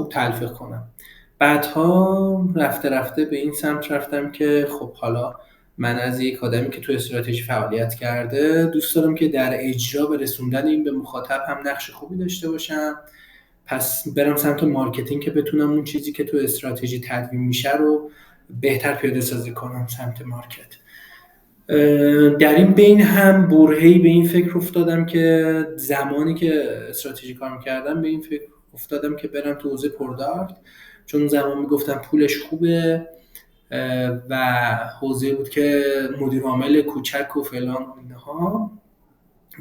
خوب تلفیق کنم. بعدها رفته رفته به این سمت رفتم که خب حالا من از یک آدمی که تو استراتژی فعالیت کرده دوست دارم که در اجرا و رسوندن این به مخاطب هم نقش خوبی داشته باشم. پس برم سمت مارکتینگ که بتونم اون چیزی که تو استراتژی تدوین میشه رو بهتر پیاده سازی کنم سمت مارکت. در این بین هم برهه‌ای به این فکر افتادم که زمانی که استراتژی کار میکردم به این فکر افتادم که برم تو حوزه پروداکت، چون زمان میگفتم پولش خوبه و حوزه بود که مدیر عامل کوچک و فلان و اینها.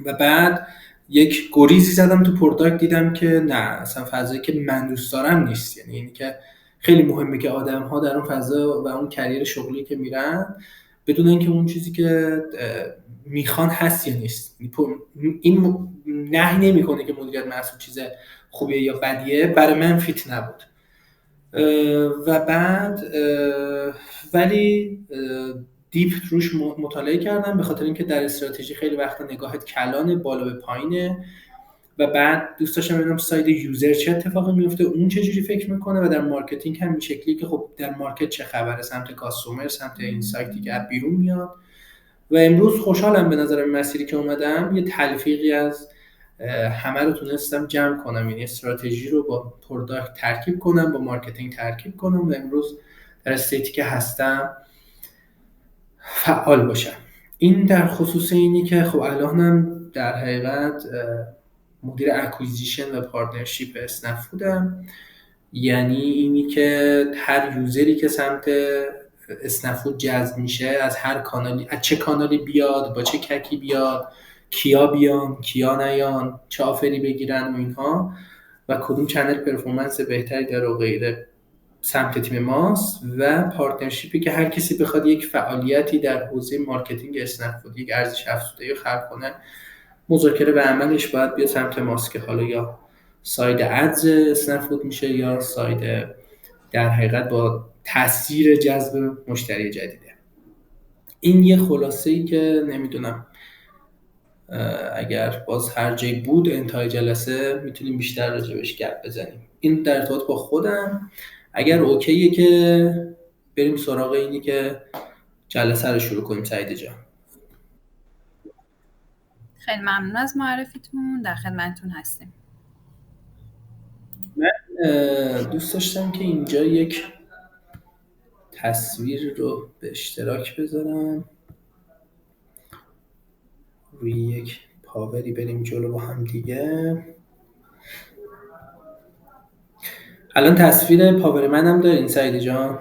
و بعد یک گریزی زدم تو پروداکت، دیدم که نه، اصلا فضایی که من دوست دارم نیست. یعنی اینی که خیلی مهمه که آدم‌ها در اون فضا و اون کریر شغلی که میرن بدون اینکه اون چیزی که میخوان هست یا نیست. این نهی نمیکنه که مدیریت محصول چیز خوبیه یا بدیه، برای من فیت نبود. و بعد ولی دیپ روش مطالعه کردم، به خاطر اینکه در استراتژی خیلی وقتا نگاهت کلانه، بالا به پایینه، و بعد دوست داشتم ببینم ساید یوزر چه اتفاقی میفته، اون چه جوری فکر میکنه، و در مارکتینگ هم این شکلی که خب در مارکت چه خبره، سمت کاستومر، سمت اینسایتی که از بیرون میاد. و امروز خوشحالم به نظرم مسیری که اومدم یه تلفیقی از همه رو تونستم جمع کنم، یعنی استراتژی رو با پروداکت ترکیب کنم، با مارکتینگ ترکیب کنم و امروز در استیتی که هستم فعال باشم. این در خصوص اینی که خب الانم در حقیقت مدیر اکویزیشن و پارتنرشیپ اسنپ فودم. یعنی اینی که هر یوزری که سمت اسنپ فود جذب میشه، از هر کانالی، از چه کانالی بیاد، با چه ککی بیاد، کیا بیان، کیا نیان، چه آفری بگیرن و اینها، و کدوم چنل پرفورمنس بهتری داره و غیره، سمت تیم ماست. و پارتنرشیپی که هر کسی بخواد یک فعالیتی در حوزه مارکتینگ اسنپ فود، یک ارزش افزوده‌ای خلق کنه، مذاکره به عملش باید بیاد سمت ماست، که حالا یا ساید ادز اسنپ فود میشه یا ساید در حقیقت با تاثیر جذب مشتری جدیده. این یه خلاصه‌ای که نمیدونم اگر باز هر جایی بود انتهای جلسه میتونیم بیشتر راجبش گپ بزنیم. این در ارتباط با خودم. اگر اوکیه که بریم سراغ اینی که جلسه رو شروع کنیم. سعید جان خیلی ممنون از معرفیتون، در خدمتتون هستیم. من دوست داشتم که اینجا یک تصویر رو به اشتراک بذارم، روی یک پاوری بریم جلو با هم دیگه. الان تصویر پاور منم دارین سعید جان؟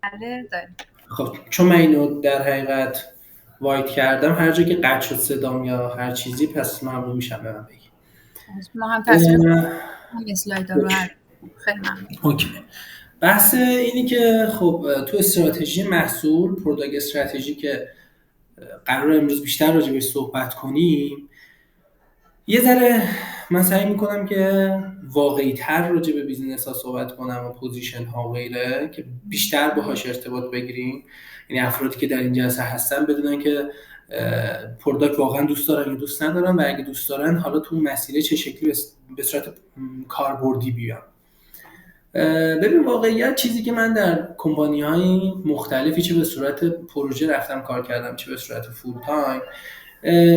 بله داریم. خب چون من اینو در حقیقت وایت کردم، هر جا که قطع شد صدام یا هر چیزی، پس ممنون میشم به من بگی. ما هم تصویر اسلاید رو خیلی ممنون. اوکی. بحث اینی که خب تو استراتژی محصول، پروداکت استراتژی که قرار امروز بیشتر راجع بهش صحبت کنیم، یه ذره من سعی میکنم که واقعی تر راجع به بیزنس ها صحبت کنم و پوزیشن ها و غیره، که بیشتر باهاش ارتباط بگیریم. یعنی افرادی که در این جلسه هستن بدونن که پروداکت واقعا دوست دارن یا دوست ندارن، و اگه دوست دارن حالا تو مسیر چه شکلی به صورت کاربردی بیان. ببین واقعیت چیزی که من در کمپانی‌های مختلفی چه به صورت پروژه رفتم کار کردم چه به صورت فول تایم،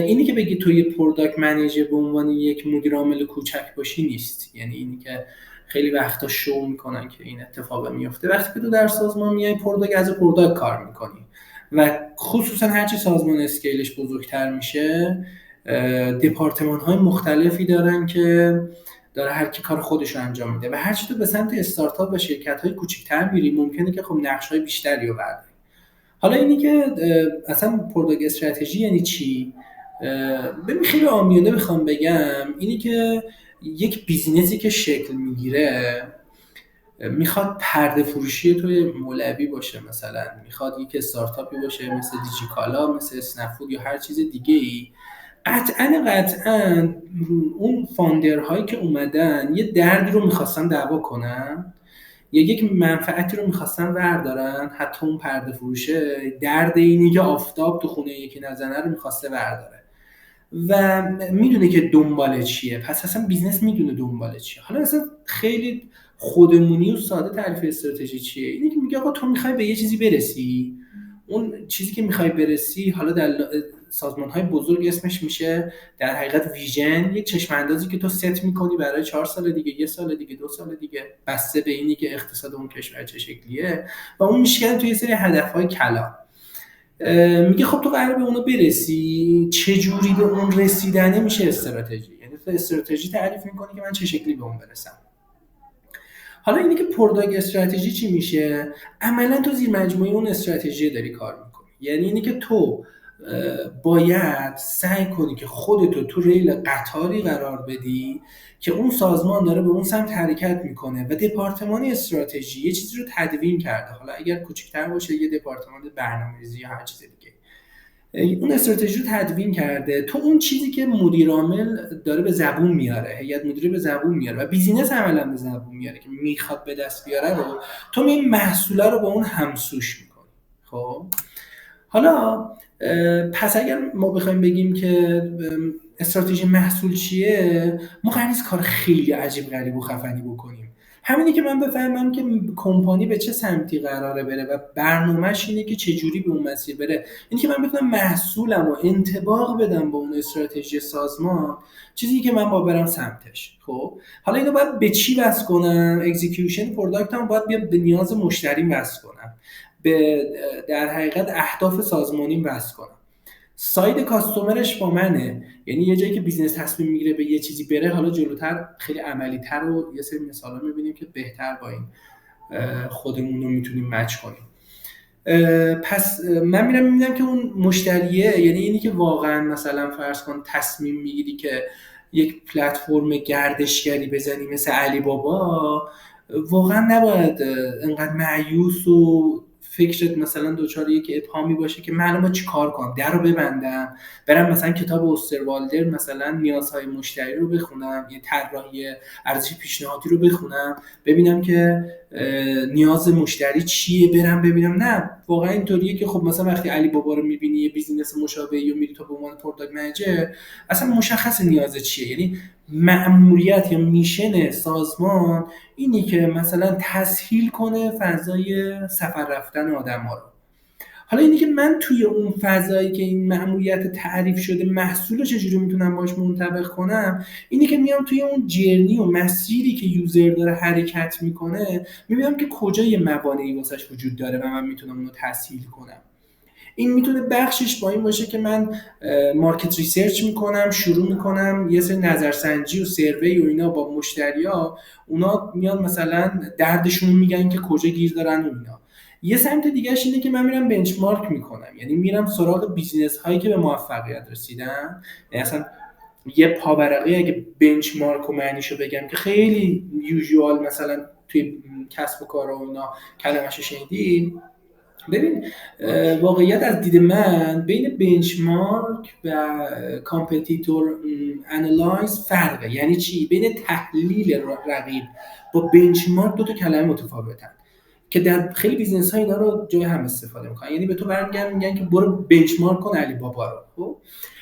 اینی که بگی تو یه پروداکت منیجر به عنوان یک مدیر عامل کوچک باشی نیست. یعنی اینی که خیلی وقتا شو میکنن که این اتفاق میفته وقتی که تو در سازمان میای پروداکت کار میکنی، و خصوصا هرچی سازمان اسکیلش بزرگتر میشه، دپارتمان‌های مختلفی دارن که داره هر کی کار خودش رو انجام میده، و هر چی تو به سمت استارتاپ و شرکت‌های کوچیک‌تر میری ممکنه که خب نقش‌های بیشتری رو برداری. حالا اینی که اصلا پروداکت استراتژی یعنی چی؟ ببین خیلی عامیانه بخوام بگم، اینی که یک بیزینسی که شکل میگیره میخواد پرده فروشی توی مولوی باشه، مثلا میخواد یک استارتاپی باشه مثل دیجیکالا، مثل اسنپ فود یا هر چیز دیگه ای. قطعاً اون فاندرهایی که اومدن یه دردی رو میخواستن دعوا کنن یا یک منفعتی رو میخواستن بردارن، حتی اون پرده فروشه درد اینی که آفتاب تو خونه یکی نزنه رو میخواسته برداره و میدونه که دنبال چیه، پس اصلا بیزنس میدونه دنبال چیه. حالا اصلا خیلی خودمونی و ساده تعریف استراتژی چیه؟ اینه که میگه آقا تو میخوای به یه چیزی برسی، اون چیزی که میخوای برسی حالا در سازمان‌های بزرگ اسمش میشه در حقیقت ویژن، یک چشم اندازی که تو ست میکنی برای 4 سال دیگه، 1 سال دیگه، 2 سال دیگه، بسته به اینی که اقتصاد اون کشور چه شکلیه و اون میشکنه توی یه سری هدف‌های کلان. میگه خب تو قراره به اونو برسی، چه جوری به اون رسیدنه میشه استراتژی. یعنی تو استراتژی تعریف میکنی که من چه شکلی به اون برسم. حالا اینی که پروداکت استراتژی چی میشه؟ عملا تو زیر مجموعه اون استراتژی داری کار میکنی. یعنی اینی که تو باید سعی کنی که خودتو تو ریل قطاری قرار بدی که اون سازمان داره به اون سمت حرکت میکنه و دپارتمان استراتژی یه چیزی رو تدوین کرده، حالا اگر کوچکتر باشه یه دپارتمان برنامه‌ریزی یا هر چیز دیگه، اون استراتژی رو تدوین کرده. تو اون چیزی که مدیر عامل داره به زبون میاره، هیئت مدیره به زبون میاره و بیزینس عملا به زبون میاره که میخواد به دست بیاره رو، تو این محصوله رو با اون همسوش میکنی. خب حالا پس اگر ما بخوایم بگیم که استراتژی محصول چیه، ما قرار نیست کار خیلی عجیب غریب و خفنی بکنیم. همینی که من بفهمم که کمپانی به چه سمتی قراره بره و برنامه‌اش اینه که چه جوری به اون مسیر بره. اینی که من بتونم محصولم رو انطباق بدم با اون استراتژی سازمان، چیزی که من با برم سمتش. خب حالا اینو باید به چی وصل کنم؟ اکزیکیوشن پروداکتم باید بیاد به نیاز مشتری وصل کنم، به در حقیقت اهداف سازمانی وصل کنم. ساید کاستومرش با منه، یعنی یه جایی که بیزنس تصمیم میگیره به یه چیزی بره، حالا جلوتر خیلی عملی تر و یه سری مثالا میبینیم که بهتر با این خودمون رو میتونیم مچ کنیم. پس من میرم میبینم که اون مشتریه، یعنی اینی که واقعا مثلا فرض کن تصمیم میگیری که یک پلتفرم گردشگری بزنی مثل علی بابا، واقعا نباید انقدر مایوس و فکرت مثلا دوچار یک ابهامی باشه که من الان چی کار کنم، در رو ببندم برم مثلا کتاب اوستروالدر مثلا نیازهای مشتری رو بخونم، یه طراحی ارزش پیشنهادی رو بخونم ببینم که نیاز مشتری چیه، برم ببینم. نه، واقعا اینطوریه که خب مثلا وقتی علی بابا رو میبینی یه بیزینس مشابهی رو میری تو به عنوان پروداکت منیجر، اصلا مشخص نیاز چیه. یعنی مأموریت یا میشن سازمان اینی که مثلا تسهیل کنه فضای سفر رفتن آدم‌ها رو. حالا اینی که من توی اون فضایی که این مأموریت تعریف شده محصول رو چجوری میتونم باش منطبق کنم، اینی که میام توی اون جرنی و مسیری که یوزر داره حرکت میکنه میبینم که کجا یه موانعی واسش وجود داره و من میتونم اونو تسهیل کنم. این میتونه بخشش با این باشه که من مارکت ریسرچ میکنم، شروع میکنم یه سری نظرسنجی و سروی و اینا با مشتریا، اونا میان مثلا دردشون میگن که کجا گیر دارن و اینا. یه سمت دیگهش اینه که من میرم بنچمارک میکنم، یعنی میرم سراغ بیزینس هایی که به موفقیت رسیدن. یعنی اصلا یه پاورقی اگه بنچمارک رو معنیشو بگم که خیلی یوزوال مثلا توی کسب و کار و اینا کلمه‌شو شنیدی، ببین واقعیت از دید من بین بنچمارک و کامپتیتور انالایز فرقه. یعنی چی؟ بین تحلیل رقیب با بنچمارک دو تا کلمه متفاوتن که در خیلی بیزنس ها اینا رو جای هم استفاده میکنن. یعنی به تو برمیگردن میگن که برو بنچمارک کن علی بابا رو. خب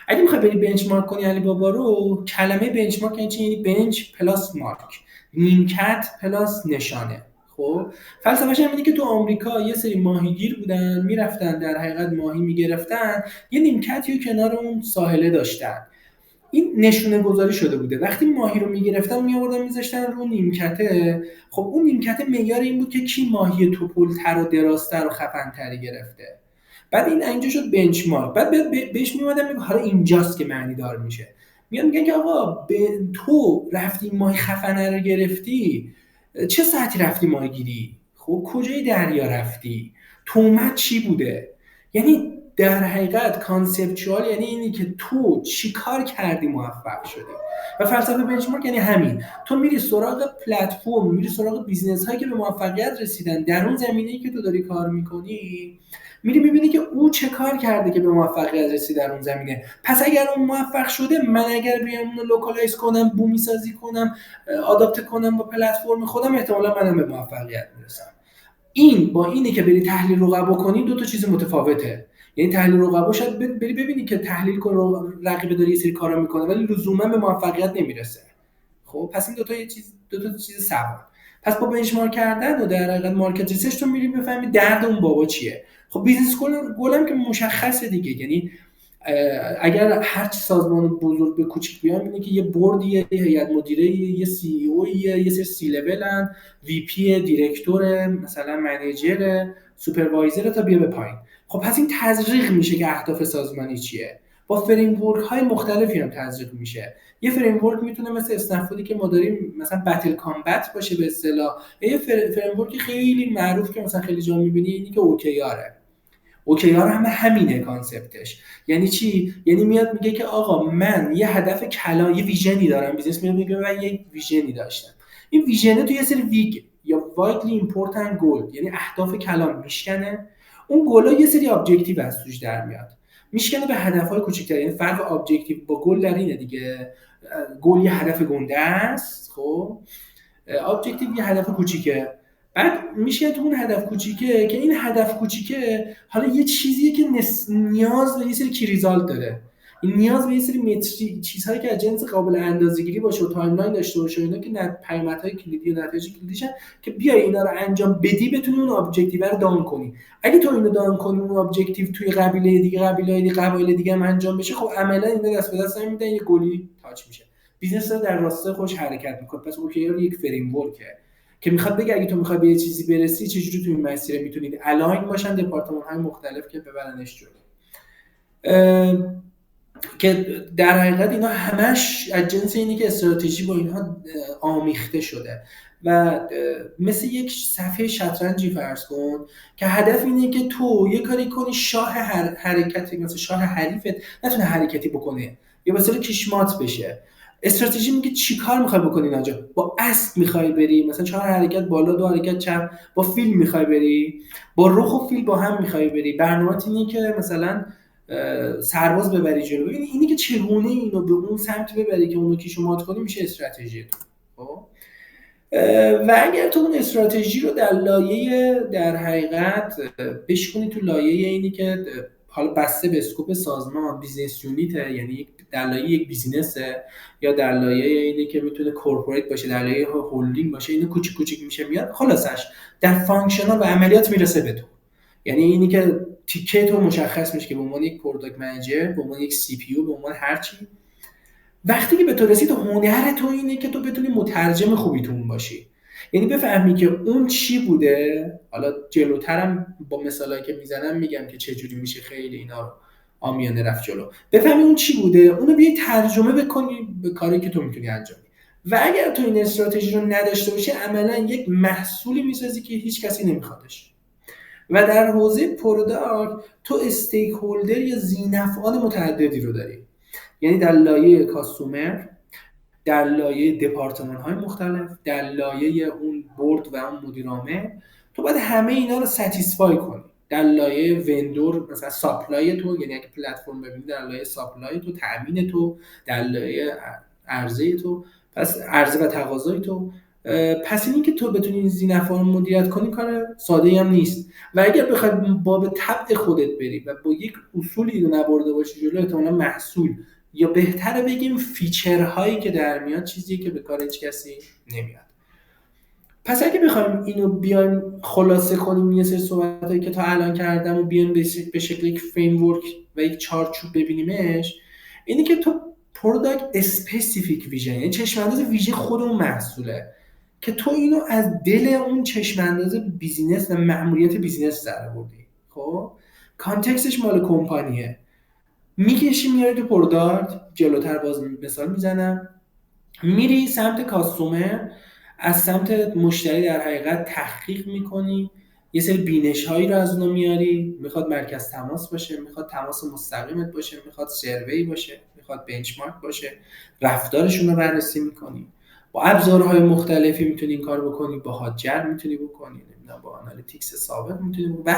اگه میخوای بری بنچمارک کنی علی بابا رو، کلمه بنچمارک یعنی چی؟ یعنی بنچ پلاس مارک، نیمکت پلاس نشانه. خب فلسفه‌اش هم اینه که تو آمریکا یه سری ماهیگیر بودن میرفتن در حقیقت ماهی میگرفتن، یه نیمکتی کنار اون ساحله داشتن، این نشونه گذاری شده بوده. وقتی ماهی رو میگرفتن میآوردن میذاشتن رو نیمکته، خب اون نیمکته معیار این بود که کی ماهی توپل‌تر و درازتر و خفن‌تری گرفته. بعد این اینجا شد بنچمارک. بعد بهش میومدن میگه حالا اینجاست که معنی دار میشه، میان میگن که آقا تو رفتی ماهی خفنه رو گرفتی، چه ساعتی رفتی ماهی گیری؟ خب کجای دریا رفتی؟ تومت چی بوده؟ یعنی در حقیقت کانسپچوال یعنی اینی که تو چی کار کردی موفق شدی. و فلسفه بنچمارک یعنی همین، تو میری سراغ پلتفرم، میری سراغ بیزنس هایی که به موفقیت رسیدن در اون زمینه‌ای که تو داری کار میکنی، میری میبینی که او چه کار کرده که به موفقیت رسید در اون زمینه. پس اگر اون موفق شده، من اگر بیام اون رو لوکالایز کنم، بومی سازی کنم، آداپت کنم با پلتفرم خودم، احتمالاً منم به موفقیت میرسم. این با اینه که بری تحلیل رقبا کنی دو تا چیز متفاوته. یعنی تحلیل رقبا شاید بری ببینی که تحلیل کن رقیب داره یه سری کارا میکنه ولی لزوما به موفقیت نمیرسه. خب پس این دو تا چیز سوا. پس با بنچمارک کردن و در حقیقت مارکت ریسرچ تو میری بفهمی درد اون بابا چیه. خب بیزنس گل هم که مشخصه دیگه، یعنی اگر هر چی سازمان بزرگ به کوچیک بیان اینه که یه بوردیه، یه هیئت مدیره، یه سی ای او، یه سری سی لولن، وی پی، دیرکتور، مثلا منیجر، سوپروایزر تا بیا به پایین. خب پس این تزریق میشه که اهداف سازمانی چیه. با فریم ورک های مختلفی هم تزریق میشه. یه فریم ورک میتونه مثل اسنفودی که ما داریم مثلا بتل کامبت باشه به اصطلاح، یه فریم ورک خیلی معروف که مثلا خیلی جا میبینی اینی که اوکیاره. اوکیار هم همینه کانسپتش. یعنی چی؟ یعنی میاد میگه که آقا من یه هدف کلان، یه ویژنی دارم، بیزنس میاد میگه من یه ویژنی داشتم. این ویژنه تو یه سری ویگ یا وایدلی ایمپورتنت گول، یعنی اهداف کلان میشکنه. اون گولا یه سری ابجکتیو از توش در میاد، میشکنه به هدفهای کوچیک‌تر. یعنی فرق ابجکتیو با گل در اینه دیگه. گل یه هدف گنده است، خب ابجکتیو یه هدف کوچیکه. بعد میشه تو اون هدف کوچیکه که این هدف کوچیکه حالا یه چیزیه که نیاز به یه سری کی ریزالت داره. این نیاز به یه سری متری چیزهایی که از جنس قابل اندازه‌گیری باشه و تایملاین داشته باشه، اینا که پیامدهای کلیدی و نتایج کلیدیشن که بیای اینا رو انجام بدی بتونی اون ابجکتیو رو دان کنی. اگه تو اینو دان کنی اون ابجکتیو توی قبایل دیگه هم انجام بشه، خب عملا اینا دست به دست نمیدن، یه گلی تاچ میشه. بیزنس در راستای خودش حرکت میکنه. پس اوکیار یک فریم ورکه که میخواد بگه اگه تو میخوای به یه چیزی برسی چجوری تو این مسیر میتونید الاین باشن دپارتمان‌های مختلف که ببرنش جلو. که در حقیقت اینا همش از جنس اینه که استراتژی با اینها آمیخته شده و مثل یک صفحه شطرنجی فرض کن که هدف اینه که تو یه کاری کنی شاه حرکتی، مثلا شاه حریفت نتونه حرکتی بکنه یا مثلا کشمات بشه. استراتژی میگه چی کار میخوای بکنی اینجا. با اسب میخوای بری مثلا 4 حرکت بالا 2 حرکت چپ، با فیل میخوای بری، با رخ و فیل با هم میخوای بری. برنامه‌ت اینه که مثلا سرباز ببری جلو. اینی که چگونه اینو به اون سمت ببری که اونو کیشو مات کنی میشه استراتژی تو. خب و اگر تو اون استراتژی رو در لایه در حقیقت بشکنی تو لایه اینی که حالا بسته به اسکوپ سازمان بیزنس یونیته، یعنی در لایه یک بیزینسه یا در لایه اینی که میتونه کورپوریت باشه، در لایه هولدینگ باشه، اینو کوچیک کوچیک میشه میاد، خلاصش در فانکشنال و عملیات میرسه به تو. یعنی اینی که تیکه تو مشخص میشه که به عنوان یک پروداکت منیجر، به عنوان یک سی پی یو، به عنوان هر چی، وقتی که به تو رسید هنر تو اینه که تو بتونی مترجم خوبی تو اون باشی. یعنی بفهمی که اون چی بوده. حالا جلوترم با مثالایی که میزنم میگم که چه جوری میشه خیلی اینا رو عامیانه رفت جلو. بفهمی اون چی بوده، اونو بیای ترجمه بکنی به کاری که تو میتونی انجام بدی. و اگر تو این استراتژی رو نداشته باشی عملا یک محصولی میسازی که هیچ کسی نمیخوادش. و در حوزه پروداکت تو استیک هولدر یا ذی‌نفعان متعددی رو داری. یعنی در لایه کاستومر، در لایه دپارتمان‌های مختلف، در لایه اون بورد و اون مدیر عامل، تو باید همه اینا رو ستیسفای کنی. در لایه وندور مثلا ساپلای تو، یعنی اگه پلتفرم ببینی در لایه ساپلای تو، تامین تو، در لایه عرضه تو، پس عرضه و تقاضای تو. پس این که تو بتونی این ذی‌نفعان رو مدیریت کنی کار ساده‌ای هم نیست. و اگر بخوای با طبع خودت بری و با یک اصولی رو نبرده باشی جلو، احتمالاً محصول یا بهتره بگیم فیچرهایی که در میاد چیزیه که به کار هیچ کسی نمیاد. پس اگه بخوایم اینو بیایم خلاصه کنیم یه سری صحبتایی که تا الان کردم و بیایم به شکل یک فریم ورک و یک چارچوب ببینیمش، اینی که تو پروداکت اسپسیفیک ویژن، یعنی چشم انداز ویژه خود اون محصوله که تو اینو از دل اون چشم انداز بیزینس و مأموریت بیزینس در آوردی. خب کانتکستش مال کمپانیه، میکشی میاری تو پروداکت. جلوتر باز مثال میزنم، میری سمت کاستومر، از سمت مشتری در حقیقت تحقیق میکنی، یه سری بینش هایی رو از اونو میاری. میخواد مرکز تماس باشه، میخواد تماس مستقیمت باشه، میخواد سروی باشه، میخواد بنچمارک باشه، رفتارشون رو بررسی میکنی. با ابزارهای مختلفی میتونی این کار بکنی، با هاجر میتونی بکنی، با آنالیتیکس ثابت میتونی بکنی و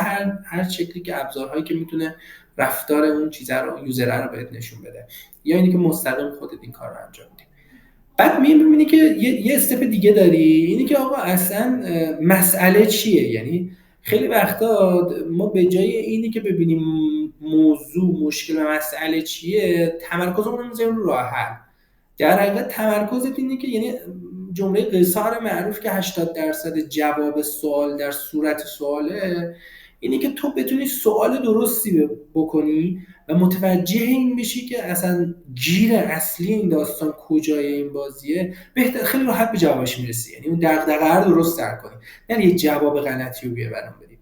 هر شکلی که ابزارهایی که میتونه رفتار اون چیزا رو یوزر رو بهت نشون بده، یا اینی که مستقیم خودت این کار رو انجام بدی. بعد میبینی که یه استپ دیگه داری، اینی که آقا اصلا مسئله چیه. یعنی خیلی وقتا ما به جای اینی که ببینیم موضوع مشکل و مسئله چیه، تمرکزمون رو میذاریم رو راه حل. در حقیقت تمرکزت اینه که یعنی جمله قیصر معروف که 80% جواب سوال در صورت سواله، اینه که تو بتونی سوال درستی بکنی و متوجه این بشی که اصلا گیر اصلی این داستان کجای این بازیه، بهتر خیلی راحت به جوابش میرسی. یعنی اون دغدغه رو درست در کنی، یعنی یه جواب غلطی رو برام بدی.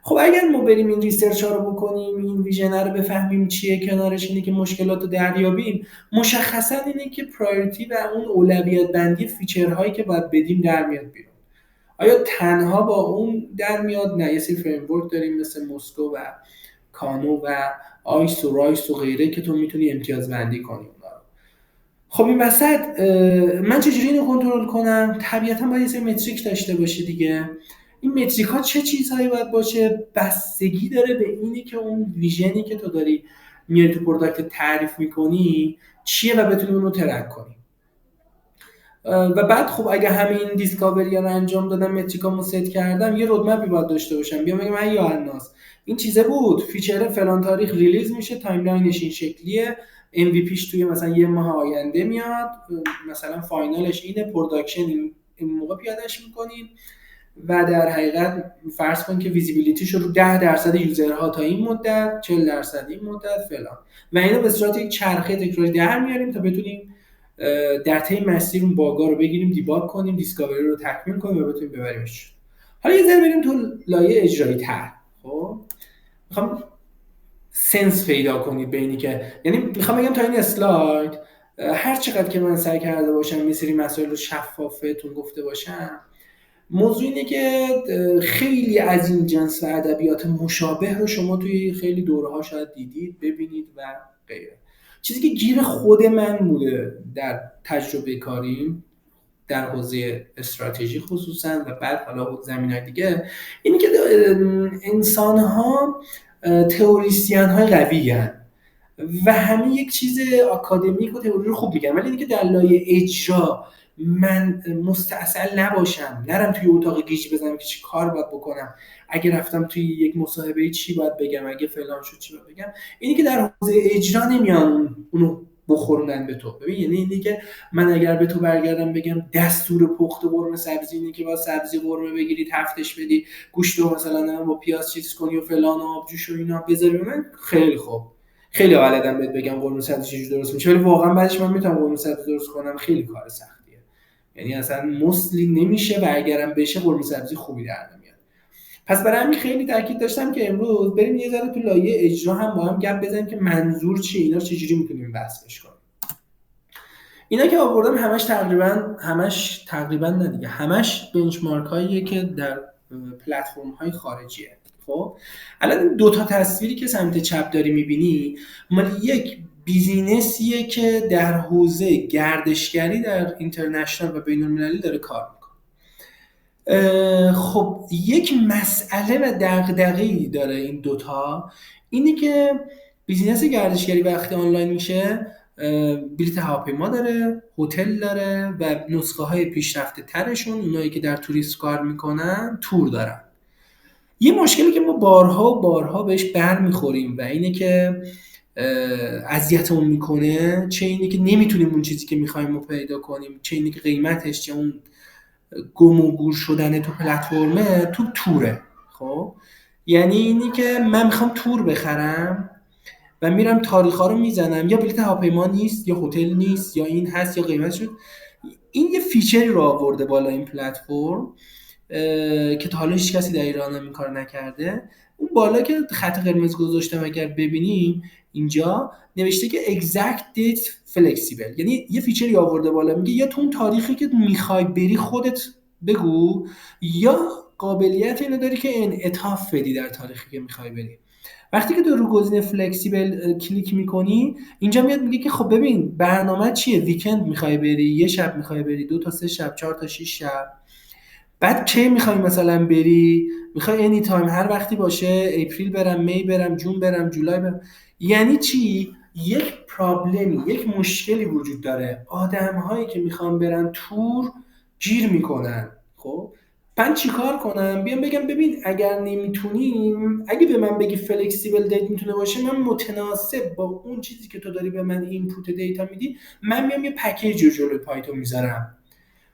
خب اگر ما بریم این ریسرچ ها رو بکنیم، این ویژن رو بفهمیم چیه، کنارش اینه که مشکلات رو دریابیم، مشخصا اینه که پرایوریتی و اون اولویت بندی فیچرهایی که باید بدیم در میاد بیرون. آیا تنها با اون در میاد؟ نه، یه سری فریم ورک داریم مثل مسکو و کانو و آیس و رایس و غیره که تو میتونی امتیاز بندی کنی اونا رو. خب این وسط من چجوری اینو کنترل کنم؟ طبیعتا باید یه سری متریک داشته باشه دیگه. این متریک ها چه چیزهایی باید باشه؟ بستگی داره به اینی که اون ویژنی که تو داری میاری تو پروداکت تعریف میکنی چیه و بتونی اون رو ترک کنی. و بعد خب اگه همین دیسکاوری رو انجام دادم، متریکامو ست کردم، یه رودمپی باید داشته باشم. بیام بگم من یا الناس این چیزه بود، فیچر فلان تاریخ ریلیز میشه، تایملاینش این شکلیه، MVP توی مثلا یه ماه آینده میاد، مثلا فاینالش اینه، پروداکشن این موقع پیادهش میکنیم و در حقیقت فرض کن که ویزیبیلیتیش رو 10% یوزرها تا این مدت، 40% این مدت فلان، و اینو به صورت یک چرخه تکراری در میاریم تا بتونیم در طی مسیر اون باگا رو بگیریم، دیباگ کنیم، دیسکاوری رو تکمیل کنیم و بتونیم ببریمش. حالا یه ذره بریم تو لایه اجرایی تر. خب میخوام سنس پیدا کنید بینی که، یعنی میخوام بگم تا این اسلاید هر چقدر که من سعی کرده باشم یه سری مسائل رو شفافهتون گفته باشم، موضوع اینه که خیلی از این جنس ادبیات مشابه رو شما توی خیلی دوره‌ها شاید دیدید، ببینید و غیره. چیزی که گیر خود من بوده در تجربه کاریم در حوزه استراتژی خصوصا و بعد حالا زمینه‌های دیگه، اینه که انسان‌ها تئوریسین های قوی هستند و همه یک چیز آکادمیک و تئوری رو خوب میگن، ولی اینکه در لایه اجرا من مستاصل نباشم، نرم توی اتاق گیج بزنم که چی کار باید بکنم، اگه رفتم توی یک مصاحبه چی باید بگم، اگه فلان شد چی باید بگم، اینی که در حوزه اجرا نمیان اونو بخورونن به تو. ببین یعنی اینی که من اگر به تو برگردم بگم دستور پخت قرمه سبزی اینه که با سبزی قرمه بگیری تفتش بدی، گوشت رو مثلا با پیاز چیز کنی و فلان و آبجوش و اینا بذاری، من خیلی خوب، خیلی بلدم بهت بگم قرمه سبزی چجوری درست میشه، ولی واقعا بعدش من میتونم قرمه سبزی درست کنم، خیلی کار سختیه. یعنی اصلا مسلی نمیشه و اگرم بشه قرمه سبزی خوبی در نمیاد. پس برای همین خیلی تاکید داشتم که امروز بریم یه ذره تو لایه اجرا هم با هم گپ بزنیم که منظور چیه، اینا چجوری میتونیم وصفش کنیم. اینا که آوردم همش تقریبا نه دیگه، همش بنچمارک هاییه که در پلتفرم های خارجیه. خب الان این دو تا تصویری که سمت چپ داری میبینی مال یک بیزینسیه که در حوزه گردشگری در اینترنشنال و بین المللی داره کار میکنه. خب یک مسئله و دغدغه‌ای داره این دوتا، اینی که بیزینس گردشگری وقتی آنلاین میشه بلیط هواپیما داره، هتل داره و نسخه های پیشرفته ترشون، اونایی که در توریست کار میکنن، تور دارن. یه مشکلی که ما بارها و بارها بهش برمیخوریم و اینه که اذیتمون میکنه، چه اینه که نمیتونیم اون چیزی که میخوایم رو پیدا کنیم، چه اینه که قیمتش، چه اون گم و گور شدن تو پلتفرمه تو توره. خب یعنی اینی که من میخوام تور بخرم و میرم تاریخ‌ها رو میزنم، یا بلیط هواپیما نیست، یا هتل نیست، یا این هست یا قیمت شد. این یه فیچری رو آورده بالا این پلتفرم که تا حالا هیچ کسی در ایران هم این کار نکرده. اون بالا که خط قرمز گذاشتم اگر ببینیم اینجا نوشته که exact date flexible، یعنی یه فیچری آورده بالا میگه یا تو اون تاریخی که میخوای بری خودت بگو، یا قابلیت اینو داری که انعطاف بدی در تاریخی که میخوای بری. وقتی که تو رو گزینه فلکسیبل کلیک میکنی اینجا میاد میگه که خب ببین برنامه چیه، ویکند میخوای بری، یه شب میخوای بری، 2 تا 3 شب، 4 تا 6 شب، بعد کی میخوای مثلا بری، میخوای اینی تایم هر وقتی باشه، اپریل برم، می برم، جون برم، جولای برم. یعنی چی؟ یک پرابلمی، یک مشکلی وجود داره، آدم‌هایی که میخوان برن تور گیر میکنن. خب من چیکار کنم؟ بیام بگم ببین اگر نمیتونیم، اگه به من بگی فلکسیبل دیت میتونه باشه، من متناسب با اون چیزی که تو داری به من اینپوت دیتا میدی، من میام یه پکیج رو جلوی پای تو میذارم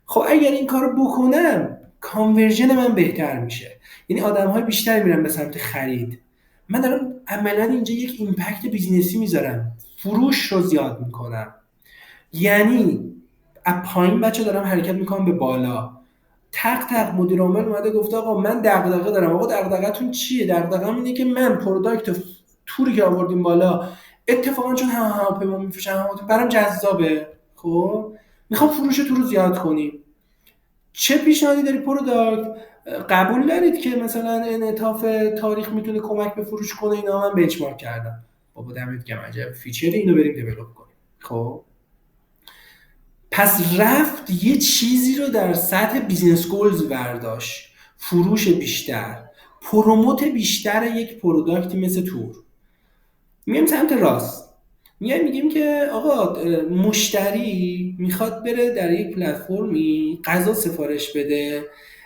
خب اگر این کارو بکنم کانورژن من بهتر میشه، یعنی آدم‌های بیشتر میرن به سمت خرید. من دارم عملا اینجا یک ایمپکت بیزینسی میذارم، فروش رو زیاد میکنم. یعنی از پایین بچه دارم حرکت میکنم به بالا. تق تق مدیر عامل اومده گفته آقا من دغدغه دارم. آقا دغدغه‌تون چیه؟ دغدغه‌م اینه که من پروداکت توری که آوردیم بالا، اتفاقا چون هواپیما میفروشن برام جذابه، خب میخوام فروش تو رو زیاد کنیم. چه پیشنهادی داری پروداکت؟ قبول دارید که مثلا انعطاف تاریخ میتونه کمک به فروش کنه؟ اینا من بنچمارک کردم. بابا دمت گرم، عجب فیچر، اینو بریم دیولپ کنیم. خب پس رفت یه چیزی رو در سطح بیزینس گولز برداشت، فروش بیشتر، پروموت بیشتر یک پروداکتی مثل تور. میایم سمت راست، میگیم که آقا مشتری میخواد بره در یک پلتفرمی غذا سفارش بده،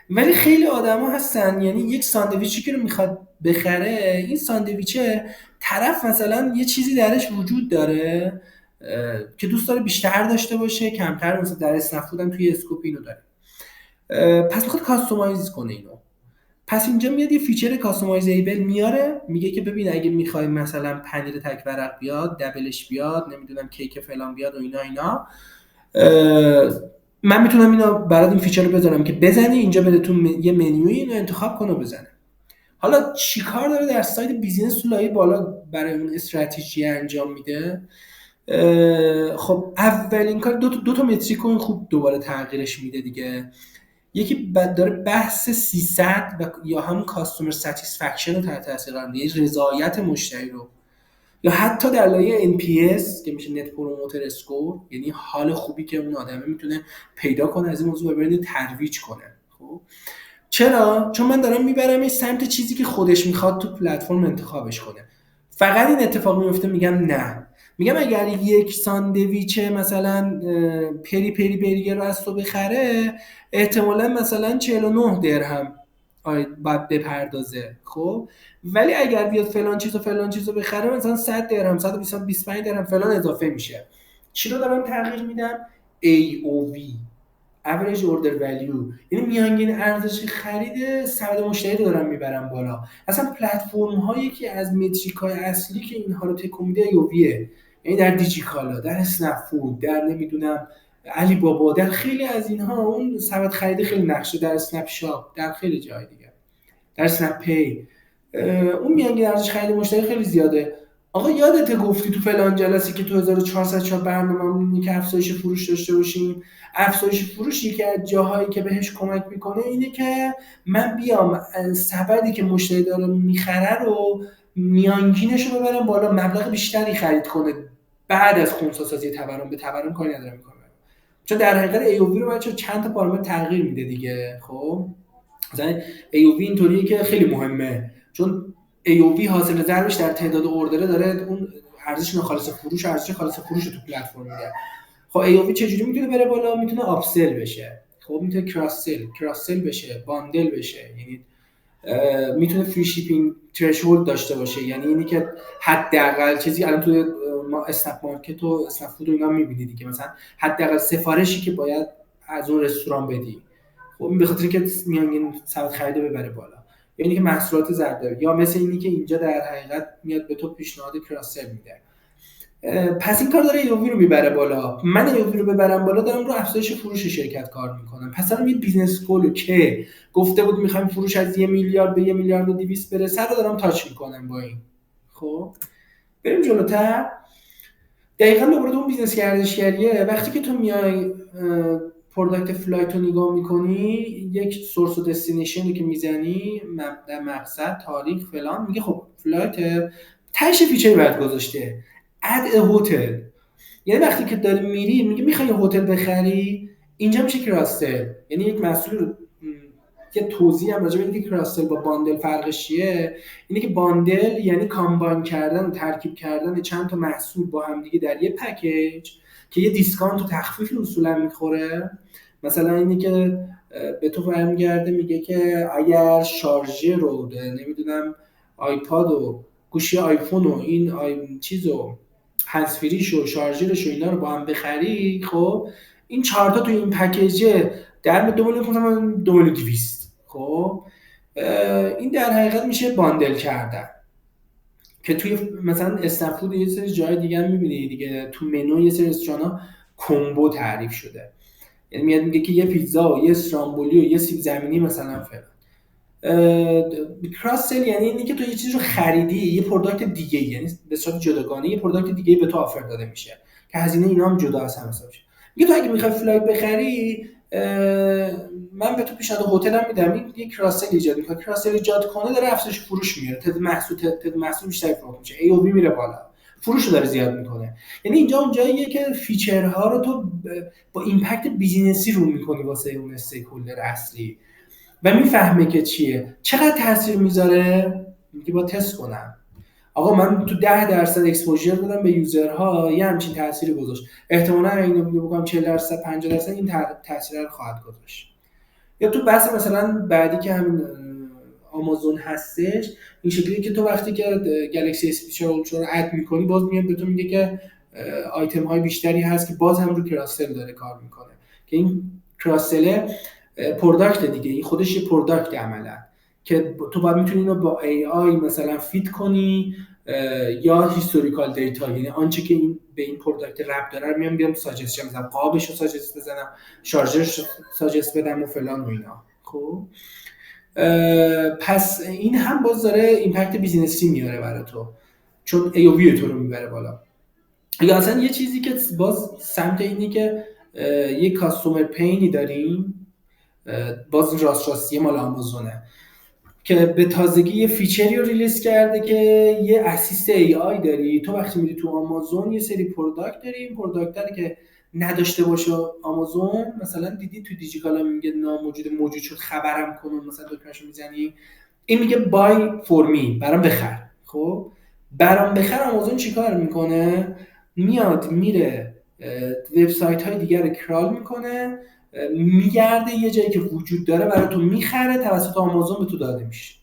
ولی خیلی آدما هستن، یعنی یک ساندویچی که رو میخواد بخره، این ساندویچه طرف مثلا یه چیزی درش وجود داره که دوست داره بیشتر داشته باشه، کمتر، مثلا در اسنپ فود توی اسکوپ اینو داره، پس میخواد کاستومایز کنه اینو. پس اینجا میاد یه فیچر کاستومایزیبل میاره، میگه که ببین اگه میخوای مثلا پنیر تک ورق بیاد، دبلش بیاد، نمیدونم کیک فلان بیاد و اینا من میتونم اینا برات این فیچر رو بذارم که بزنی اینجا، بده تو یه منیوی اینو انتخاب کنه و بزنه. حالا چیکار داره در سایت بیزینس تو لایه بالا برای اون استراتژی انجام میده؟ خب اولین کار دو تا متریک رو خوب دوباره تغییرش میده دیگه. یکی داره بحث 300 یا همون کاستومر ساتیسفکشن رو تحت تاثیر قرار میده، یعنی رضایت مشتری رو، یا حتی در لایه NPS که میشه نت پروموتر اسکور، یعنی حال خوبی که اون آدمه میتونه پیدا کنه از این موضوع و برای ترویج کنه. خب چرا؟ چون من دارم میبرمش سمت چیزی که خودش میخواد تو پلتفرم انتخابش کنه. فقط این اتفاق میفته میگم نه، میگم اگر یک ساندویچ مثلا پری پری برگر رو از تو بخره، احتمالا مثلا 49 درهم باید بپردازه. خب ولی اگر بیاد فلان چیز و فلان چیز رو بخره، مثلا 100 درهم، 125 درهم فلان اضافه میشه. چی رو دارم تغییر میدم؟ AOV، average order value، یعنی میانگین ارزش خرید سبد مشتری رو دارم میبرم بالا. اصلا پلتفرم هایی که از متریک های اصلی که اینها رو تکون میده ایوویه، یعنی در دیجیکالا، در اسنپ فود، در نمیدونم علی بابا، در خیلی از اینها اون سبد خرید خیلی نقشه، در اسنپ شاپ، در خیلی جای دیگه، در اسنپ پی، اون میانگین ارزش خرید مشتری خیلی زیاده. آقا یادته گفتی تو فلان جلسه که تو 1400 شب برنامه‌مون که افزایش فروش داشته باشیم؟ افزایش فروش یکی از جاهایی که بهش کمک میکنه اینه که من بیام سبدی که مشتری داره میخره رو میانگینش رو ببرم بالا، مبلغ بیشتری خرید کنه بعد از خنثی‌سازی تورم. به تورم کاری ندارم میکنم، چون در حقیقت ایووی رو بچه چند تا پارامتر تغییر میده دیگه. خب مثلا ایووی اینطوریه که خیلی مهمه، چون AOV حاصل ضربش در تعداد اوردره داره اون ارزش ناخالص فروش، ارزش خالص فروش تو پلتفرم میده. خب AOV چجوری میتونه بره بالا؟ میتونه آپسل بشه، خب میتونه کراس سل بشه، باندل بشه، یعنی میتونه فری شیپینگ ترشولد داشته باشه، یعنی اینی که حداقل چیزی الان تو ما اسنپ مارکت و اسنپ فود و اینا میبینی دیگه، مثلا حداقل سفارشی که باید از اون رستوران بدی، خب به خاطر که میانگین سبد خرید ببره بالا، یعنی که محصولات زرد، یا مثل اینی که اینجا در حقیقت میاد به تو پیشنهاد کراس سل میده. پس این کار داره ایووی رو میبره بالا. من ایووی رو ببرم بالا دارم رو افزایش فروش شرکت کار میکنم. پس دارم یه بیزنس گولو که گفته بود میخوایم فروش از 1 میلیارد به 1 میلیارد و 200 برسه رو دارم تاچ میکنم با این. خب بریم جلوتر. دقیقاً دوباره اون بیزنس گردشگریه. وقتی که تو میای پروداکت فلایت رو نگاه میکنی، یک سورس و دستینیشنی که میزنی، مقصد، تاریخ فلان، میگه خب فلایت تهش فیچری باید گذاشته اد هتل، یعنی وقتی که داری میری میگه میخوای هتل بخری، اینجا میشه کراستل. یعنی یک محصول رو یه توضیح هم راجع به اینکه کراستل با باندل فرقش چیه، اینه که باندل یعنی کامباین کردن و ترکیب کردن چند تا محصول با هم دیگه در یه پکیج که یه دیسکانت و تخفیفی اصولا میخوره. مثلا اینه که به تو برمیگرده میگه که اگر شارژر رو نمیدونم آیپاد و گوشی آیفون و این چیزو هندزفریش و شارژرش و اینا رو با هم بخری، خب این 4 تا تو این پکیج در 2,500,000 خب این در حقیقت میشه باندل کردن که توی مثلا اسنپ یه سری جای دیگه میبینی دیگه، تو منو یه سری رستوران‌ها کمبو تعریف شده، یعنی میاد میگه که یه پیتزا و یه استرامبولی و یه سیب زمینی مثلا فلان. کراس سل یعنی اینی که تو یه چیزی رو خریدی، یه پروداکت دیگه، یعنی به صورت جداگانه یه پروداکت دیگه به تو آفر داده میشه که هزینه اینا هم جدا از هم حساب میشه. میگه تو اگه میخوای فلایت بخری، من به تو پیشنهاد هتلم میدم، این یک کراس سل ایجاد میکنه. کراس سل ایجاد کنه داره افزایش فروش میاره، تعداد محصول بیشتری فروخته میشه، ای او وی میره بالا، فروش رو داره زیاد میکنه. یعنی اینجا اون جاییه که فیچرها رو تو با ایمپکت بیزینسی رو میکنی واسه اون استیک‌هولدر اصلی و میفهمه که چیه، چقدر تاثیر میذاره. میگه با تست کنم، آقا من تو 10% اکسپوژر دادم به یوزرها، یه همچین تأثیری گذاشت، احتمالاً اگه اینو بگم 40% 50% این تأثیر رو خواهد گذاشت. یا تو بحث مثلا بعدی که همین آمازون هستش، این شکلیه که تو وقتی که گلکسی اس24 اولترا رو اد میکنی، باز میاد به تو میگه که آیتم های بیشتری هست که باز هم رو کراس-سل داره کار میکنه، که این کراس-سل پروداکت دیگه، این خودش یه پروداکت عملا، که تو باید میتونی اینو با ای آی مثلا فیت کنی یا هیستوریکال دیتا، یعنی آنچه که این به این پروداکت ربط داره رو بیام ساجست بزنم، قابش رو ساجست بزنم، شارژرش رو ساجست بدم و فلان و اینا. خب پس این هم باز داره ایمپکت بیزینسی میاره برای تو، چون ای او وی تو رو میبره بالا. یا اصلا یه چیزی که باز سمت اینی که یه کاستومر پینی داریم، باز راستی مال آمازونه که به تازگی یه فیچری رو ریلیز کرده که یه اسیست ای آی داری. تو وقتی میری تو آمازون یه سری پروداکت داری، این پروداکت که نداشته باشه آمازون، مثلا دیدی تو دیجیکالا میگه موجود شد خبرم کن، مثلا دکمه‌شو میزنی این میگه بای فور می، برام بخر. خب برام بخر آمازون چیکار میکنه؟ میاد میره وبسایت های دیگر رو کرال میکنه، میگرده یه جایی که وجود داره برای تو میخره، توسط آمازون به تو داده میشه.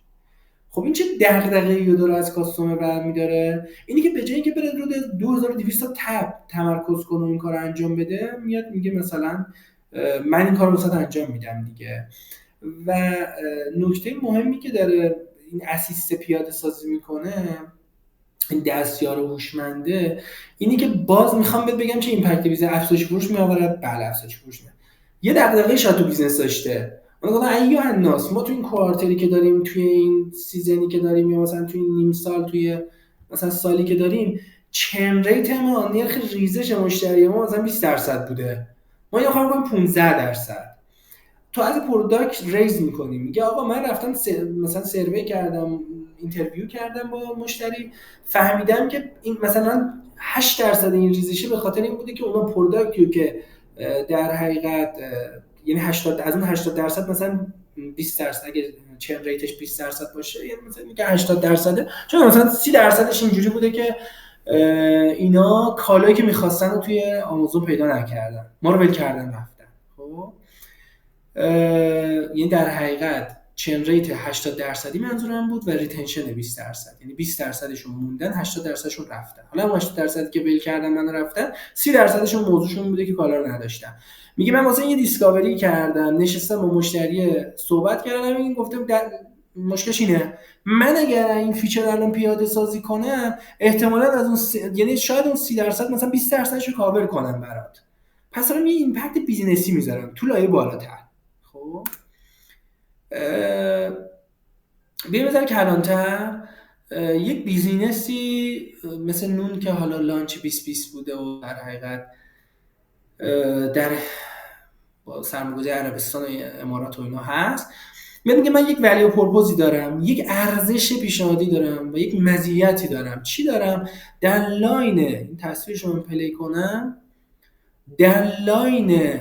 خب این چه دغدغه‌ای رو داره از کاستومر برمی‌داره؟ اینی که به جای اینکه بره رو 2200 تا تب تمرکز کنه و این کارو انجام بده، میاد میگه مثلا من این کارو واسات انجام میدم دیگه. و نکته مهمی که داره این اسیست پیاده سازی میکنه، این دستیار هوشمنده، اینی که باز میخوام بهت بگم چه ایمپکت بیزنس افزایش فروش میآوره. بله افزایش فروش میاره. یه دغدغه شاید تو بیزنس داشته، من گفتم ایوه الناس، ما تو این کوارتری که داریم، توی این سیزنی که داریم، یا مثلا توی این نیم سال، توی مثلا سالی که داریم، چرن ریت ما، نرخ ریزش مشتری ما مثلا 20% بوده، ما یه خواهیم کنیم 15%. تو از پروداکت ریز میکنی، میگه آقا من رفتم مثلا سروی کردم، اینترویو کردم با مشتری، فهمیدم که این مثلا 8% این ریزشه به خاطر این بوده که اونا پروداکتیو که در حقیقت یعنی 80 از اون 80% مثلا 20%، اگه چرن ریتش 20% باشه، یعنی مثلا میگه 80%، چون مثلا 30%ش اینجوری بوده که اینا کالایی که می‌خواستن رو توی آمازون پیدا نکردن، ما رو ول کردن رفتن. خب یعنی در حقیقت چرن ریت 80% منظورم بود و ریتنشن 20%، یعنی 20%شون موندن، 80%شون رفتن. حالا اون 80% که ول کردن من رفتن، 30%شون موضوعشون بوده که کالا رو نداشتن. میگه من واسه یه دیسکاوری کردم، نشستم با مشتری صحبت کردم، این گفتم مشکلش اینه، من اگر این فیچر الان پیاده سازی کنم، احتمالاً از اون یعنی شاید اون 30% مثلا 20%شو کاور کنم برات. پس دارم یه ایمپکت بیزینسی میذارم تو لایه بالاتر. خب بیایم بذار کلانتر، یک بیزینسی مثل نون که حالا لانچ 2020 بوده و در حقیقت در سرمایه‌گذاری عربستان و امارات و اینا هست، میگه من یک ولیو پرپوزی دارم، یک ارزش پیشنهادی دارم و یک مزیتی دارم. چی دارم؟ در لاین این تصویرش رو من پلی کنم، در لاین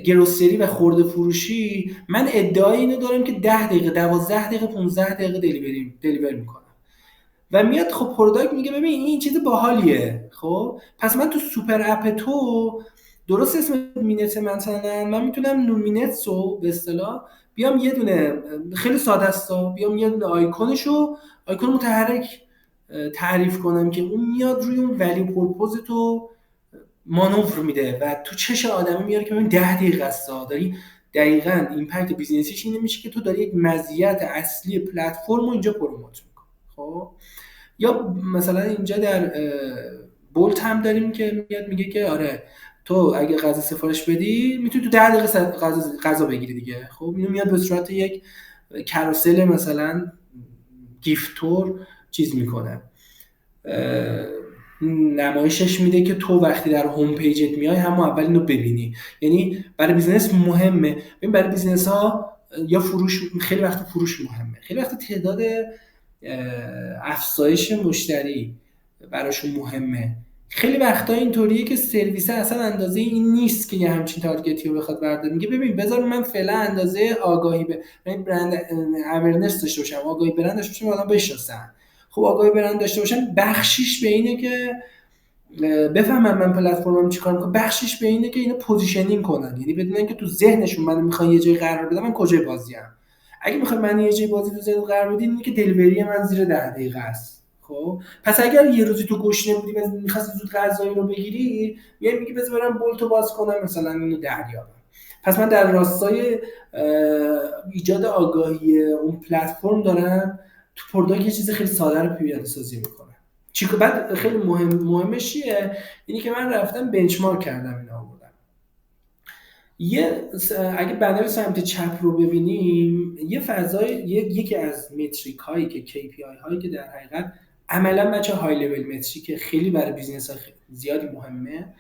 گروسری و خرده فروشی من ادعای اینو دارم که 10 دقیقه 12 دقیقه 15 دقیقه دلیور میکنم و میاد خب پروداکت میگه ببین این چیز باحالیه. خب پس من تو سوپر اپ تو، درست اسم مینت مثلا، من میتونم نومینت رو به اصطلاح بیام یه دونه خیلی ساده است، بیام یه دونه آیکون متحرک تعریف کنم که اون میاد روی اون ولی پرپوز تو مانور میده و تو چش آدمی میاره که ببین 10 دقیقه است داری دقیقاً ایمپکت بیزینسیش اینه میشه که تو داری یک مزیت اصلی پلتفرم رو اینجا پروموت میکنی. خب یا مثلا اینجا در بولت هم داریم که میاد میگه که آره تو اگه غذا سفارش بدی میتونی تو 10 دقیقه غذا بگیری دیگه. خب اینو میاد به صورت یک کاروسل مثلا گیفتور چیز میکنه، نمایشش میده که تو وقتی در هوم پیجت میای همون اول اینو ببینی. یعنی برای بیزنس مهمه. ببین برای بیزنس ها یا فروش، خیلی وقت فروش مهمه، خیلی وقت تعداد افزایش مشتری براشون مهمه. خیلی وقتا اینطوریه که سرویس اصلا اندازه این نیست که یه همچین تارگتی رو بخواد برداره. میگه ببین بذار من فعلا اندازه آگاهی برند اورننس داشته باشم، آگاهی برند داشته باشم، آدم بشناسن. خب آگاهی برند داشته باشم بخشیش به اینه که بفهمن من پلتفرمم چیکار میکنه، بخشیش به اینه که اینو پوزیشنینگ کنن، یعنی بدونن که تو ذهنشون من میخوان یه جای قرار بدم، من کجای بازیام. اگه میخوای من یه جای بازی تو ذهن قرار بدین اینه که دلیوری من زیر 10 دقیقه است. خب پس اگر یه روزی تو گشنه بودی و می‌خواستی زود غذایی رو بگیری، میگی بذار برم بولتو باز کنم مثلا اینو دریابم. پس من در راستای ایجاد آگاهی اون پلتفرم دارم تو پروداکت یه چیز خیلی ساده رو پیاده سازی میکنم. بعد خیلی مهمش چیه؟ اینی که من رفتم بنچمارک کردم اینا آوردم. اگه بنر سمت چپ رو ببینیم، یه فضای یکی از متریک هایی که KPI هایی که در حقیقت عملا بچه های لول متریک که خیلی برای بیزنس ها زیادی مهمه،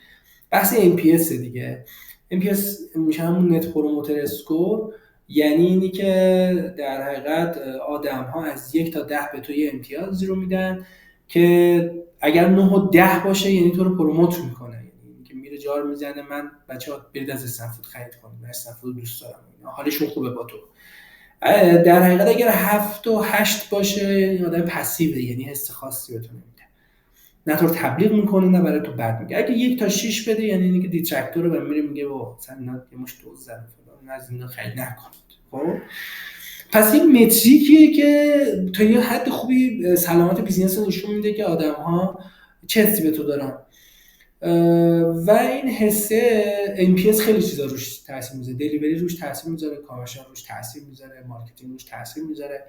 بحث NPS دیگه. NPS میشه همون نت پروموتر اسکور، یعنی اینی که در حقیقت آدم ها از 1 تا 10 به تو یه امتیازی رو میدن که اگر 9 و 10 باشه یعنی تو رو پروموت میکنه، یعنی که میره جار میزنه من بچه‌ها برید از استنفورد خرید کنید، من استنفورد دوست دارم، حالشون خوبه با تو. در حقیقت اگر 7 و 8 باشه این آدم پسیوه، یعنی حس خاصی بهتون نمیده، نه تو رو تبلیغ میکنه نه برای تو بد میگه. اگه 1 تا 6 بده یعنی اینکه دیترکتور رو میره میگه مثلا اینا یه مش دوز زدن فلان، از اینا خرید نکنید. خب پس این متریکیه که تا یه حد خوبی سلامت بیزینس رو نشون میده که آدم‌ها چه حسی به تو دارن. و این حسه NPS خیلی چیزا روش تاثیر میذاره، دلیوری روش تاثیر میذاره، کامرشال روش تاثیر میذاره، مارکتینگ روش تاثیر میذاره،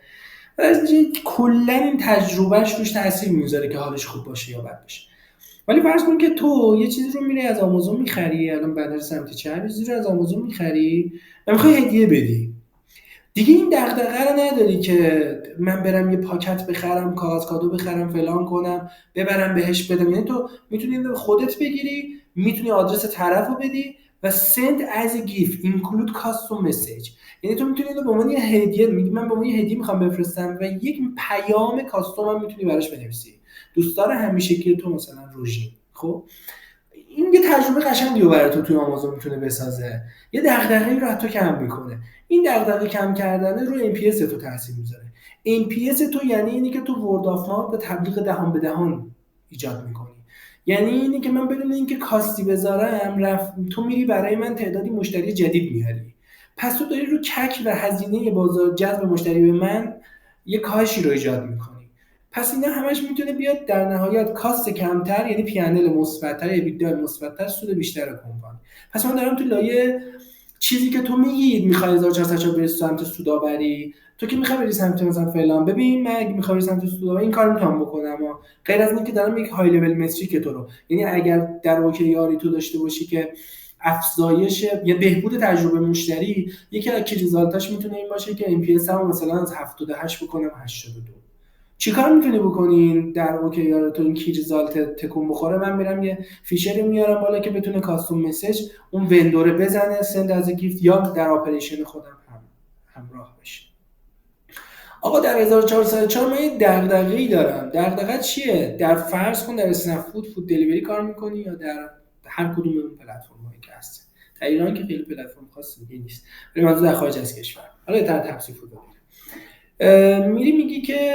و از کلا این تجربهش روش تاثیر میذاره که حالش خوب باشه یا بد باشه. ولی فرض کن که تو یه چیزی رو میری از آمازون میخری، الان بعد سمت چپ چیزی رو از آمازون میخری و میخوای هدیه بدی، دیگه این دغدغه رو نداری که من برم یه پاکت بخرم، کاغذ کادو بخرم، فلان کنم، ببرم بهش بدم. یعنی تو میتونی خودت بگیری، میتونی آدرس طرفو بدی و send as a gift include custom message. یعنی تو میتونی اینو به عنوان یه هدیه، میگی من به عنوان یه هدیه میخوام بفرستم و یک پیام کاستوم هم میتونی براش بنویسی، دوستدار همیشه که تو مثلا روژین. خب این یه تجربه قشنگی رو برای تو توی آمازون میتونه بسازه، یه دغدغه‌ای رو تو کم میکنه. این دغدغه کم کردن رو NPS تو تاثیر میذاره. NPS تو یعنی اینی که تو ورد آف ماوت به تبلیغ دهان به دهان ایجاد میکنی، یعنی اینی که من بدون اینکه کاستی بذارم تو میری برای من تعدادی مشتری جدید میاری، پس تو داری رو کک و هزینه بازار جذب مشتری به من یه کاهشی رو ایجاد میکنی. پس اینا همش میتونه بیاد در نهایت کاست کمتر، یعنی پیانل مثبت‌تر، EBITDA مثبت‌تر، سود بیشتر کمپانی. پس من دارم تو لایه چیزی که تو میگی میخوای 1400 بری سمت سودآوری، تو که میخوای بری سمت مثلا فلان، ببین من اگه میخوام بری سمت سودآوری این کارو میتونم بکنم، اما غیر از اینکه دارم یک های لول متریک تو رو، یعنی اگر در اوکیاری تو داشته باشی که افزایش یا بهبود تجربه مشتری، یکی از کی ریزالتاش میتونه این باشه که NPS هم مثلا از 78 بکنم 82. چیکار میتونی بکنین در اوکیار تو این کی ریزالت تکون بخوره؟ من میرم یه فیچری میارم بالا که بتونه کاستوم مسیج اون وندوره بزنه، سند از گیفت، یا در اپریشن خودم همراه بشه. آقا در 1404 من یه دغدغه‌ای دارم. دغدغه چیه؟ در فرض کن در اسنپ فود دلیوری کار میکنی یا در هر کدوم اون پلتفرمایی که هست. در ایران که خیلی پلتفرم خاصی دیگه نیست، ولی منظور در خارج از کشور. حالا در تپسی فود میری میگی که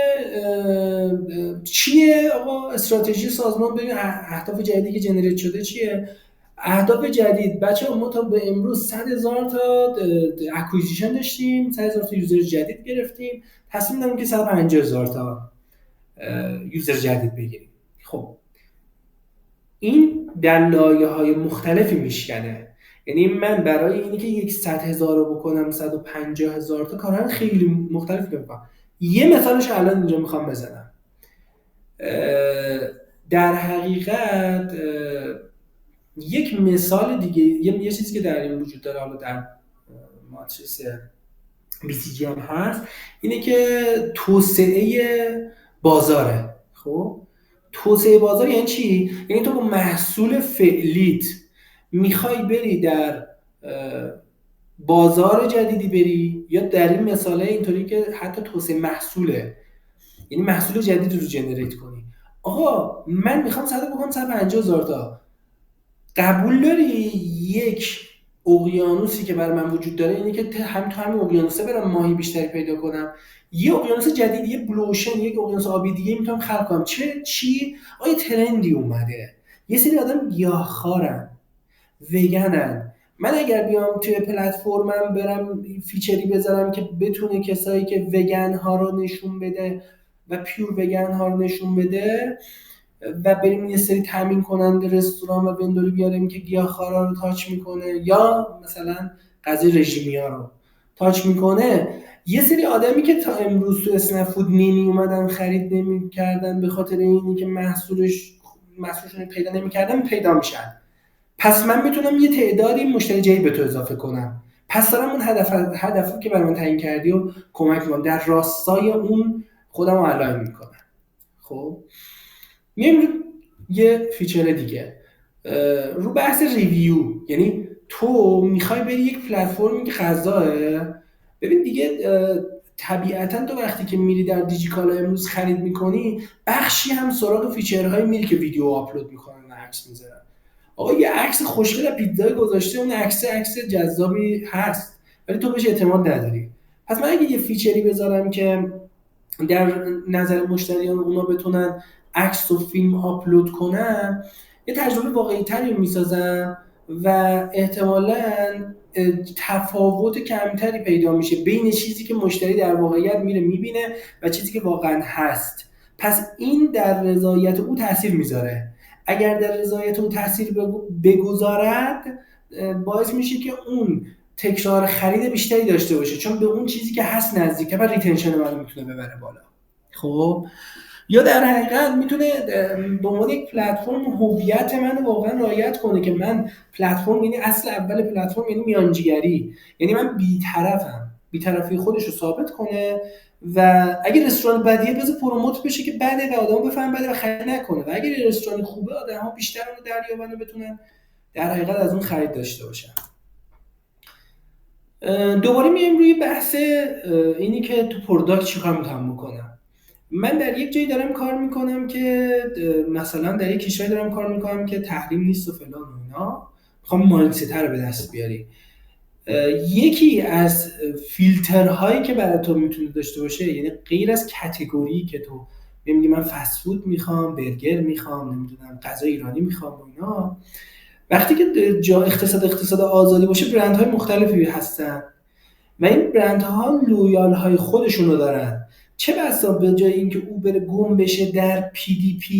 چیه آقا استراتژی سازمان، ببین اهداف جدیدی که جنریت شده چیه؟ اهداف جدید بچه‌ها، ما تا به امروز 100,000 تا اکوزیشن داشتیم، 100,000 تا یوزر جدید گرفتیم، تصمیم داریم که 150,000 تا یوزر جدید بگیریم. خب این در لایه‌های مختلفی میشکنه، یعنی من برای اینی که یک 100,000 رو بکنم 150,000 تا کارهای خیلی مختلف میکنم. یه مثالش الان اینجا میخوام بزنم. در حقیقت یک مثال دیگه، یه چیزی که در این وجود داره، حالا در ماتریس BCG هم هست، اینه که توسعه بازاره. خب توسعه بازار یعنی چی؟ یعنی تو با محصول فعلیت میخوای بری در بازار جدیدی بری، یا در این مثاله اینطوری که حتی توسعه محصوله، یعنی محصول جدید رو جنریت کنی. آقا من میخوام بکنم 150,000 تا، قبول داری یک اقیانوسی که برای من وجود داره اینه که هم تو همین اقیانوسه برم ماهی بیشتری پیدا کنم، یه اقیانوس جدید، یه بلوشن، یک اقیانوس آبی دیگه میتونم خلق کنم. چی؟ آیا ترندی اومده، یه سری آدم گیاهخوارن، وگنن. من اگر بیام توی پلتفرمم برم فیچری بذارم که بتونه کسایی که وگن ها رو نشون بده و پیور وگن ها رو نشون بده، و بریم یه سری تامین کننده رستوران و وندوری بیاریم که گیاهخوارا رو تاچ میکنه، یا مثلا غذای رژیمی ها رو تاچ میکنه، یه سری آدمی که تا امروز تو اسنپ فود نمی اومدن خرید نمی‌کردن به خاطر اینی که محصولشون پیدا نمی‌کردن، پیدا میشن. پس من میتونم یه تعدادی مشتری جدید به تو اضافه کنم. پس دارم اون هدفی که برای من تعیین کردی و کمک میکنم، در راستای اون خودم رو الاین میکنم. خب میایم یه فیچر دیگه رو بحث ریویو. یعنی تو میخوای بری یک پلتفرمی که غذاه، ببین دیگه طبیعتا تو وقتی که میری در دیجیکالا امروز خرید میکنی، بخشی هم سراغ فیچرهایی میری که ویدیو آپلود میکنن و عکس میذارن. آقا یه عکس خوشگل پیتزا گذاشته، اون عکس جذابی هست، ولی تو بهش اعتماد نداری. پس من اگه یه فیچری بذارم که در نظر مشتریان اونا بتونن عکس و فیلم آپلود کنن، یه تجربه واقعی تری میسازم و احتمالاً تفاوت کمتری پیدا میشه بین چیزی که مشتری در واقعیت میره میبینه و چیزی که واقعا هست. پس این در رضایت او تاثیر میذاره. اگر در رضایت او تاثیر بگذارد، باعث میشه که اون تکرار خرید بیشتری داشته باشه، چون به اون چیزی که هست نزدیکه و ریتنشن منو میتونه ببره بالا. خب یا در حقیقت میتونه به عنوان یک پلتفرم هویت من واقعا رعایت کنه که من پلتفرم، یعنی اصل اول پلتفرم یعنی میانجیگری، یعنی من بی‌طرفم، بی‌طرفی خودش رو ثابت کنه و اگه رستوران بدیه بذار پروموت بشه که بده و آدمو بفهمن بده و خرید نکنه، و اگه رستوران خوبه آدم‌ها بیشتر اون دریابن و بتونن در حقیقت از اون خرید داشته باشن. دوباره میایم روی بحث اینی که تو پروداکت چیکار میتونم بکنم. من در یک جایی دارم کار میکنم که مثلا در یک کشوری دارم کار میکنم که تحریم نیست و فلان و اینا، میخوام مایندست رو به دست بیاری. یکی از فیلترهایی که برای تو میتونه داشته باشه، یعنی غیر از کاتگوری که تو میگی من فست فود میخوام، برگر میخوام، نمیدونم غذا ایرانی میخوام و اینا، وقتی که جا اقتصاد آزادی باشه، برندهای مختلفی هستن و این برندها لویال های خودشونو دارن. چه بسا به جای اینکه او بره گم بشه در PDP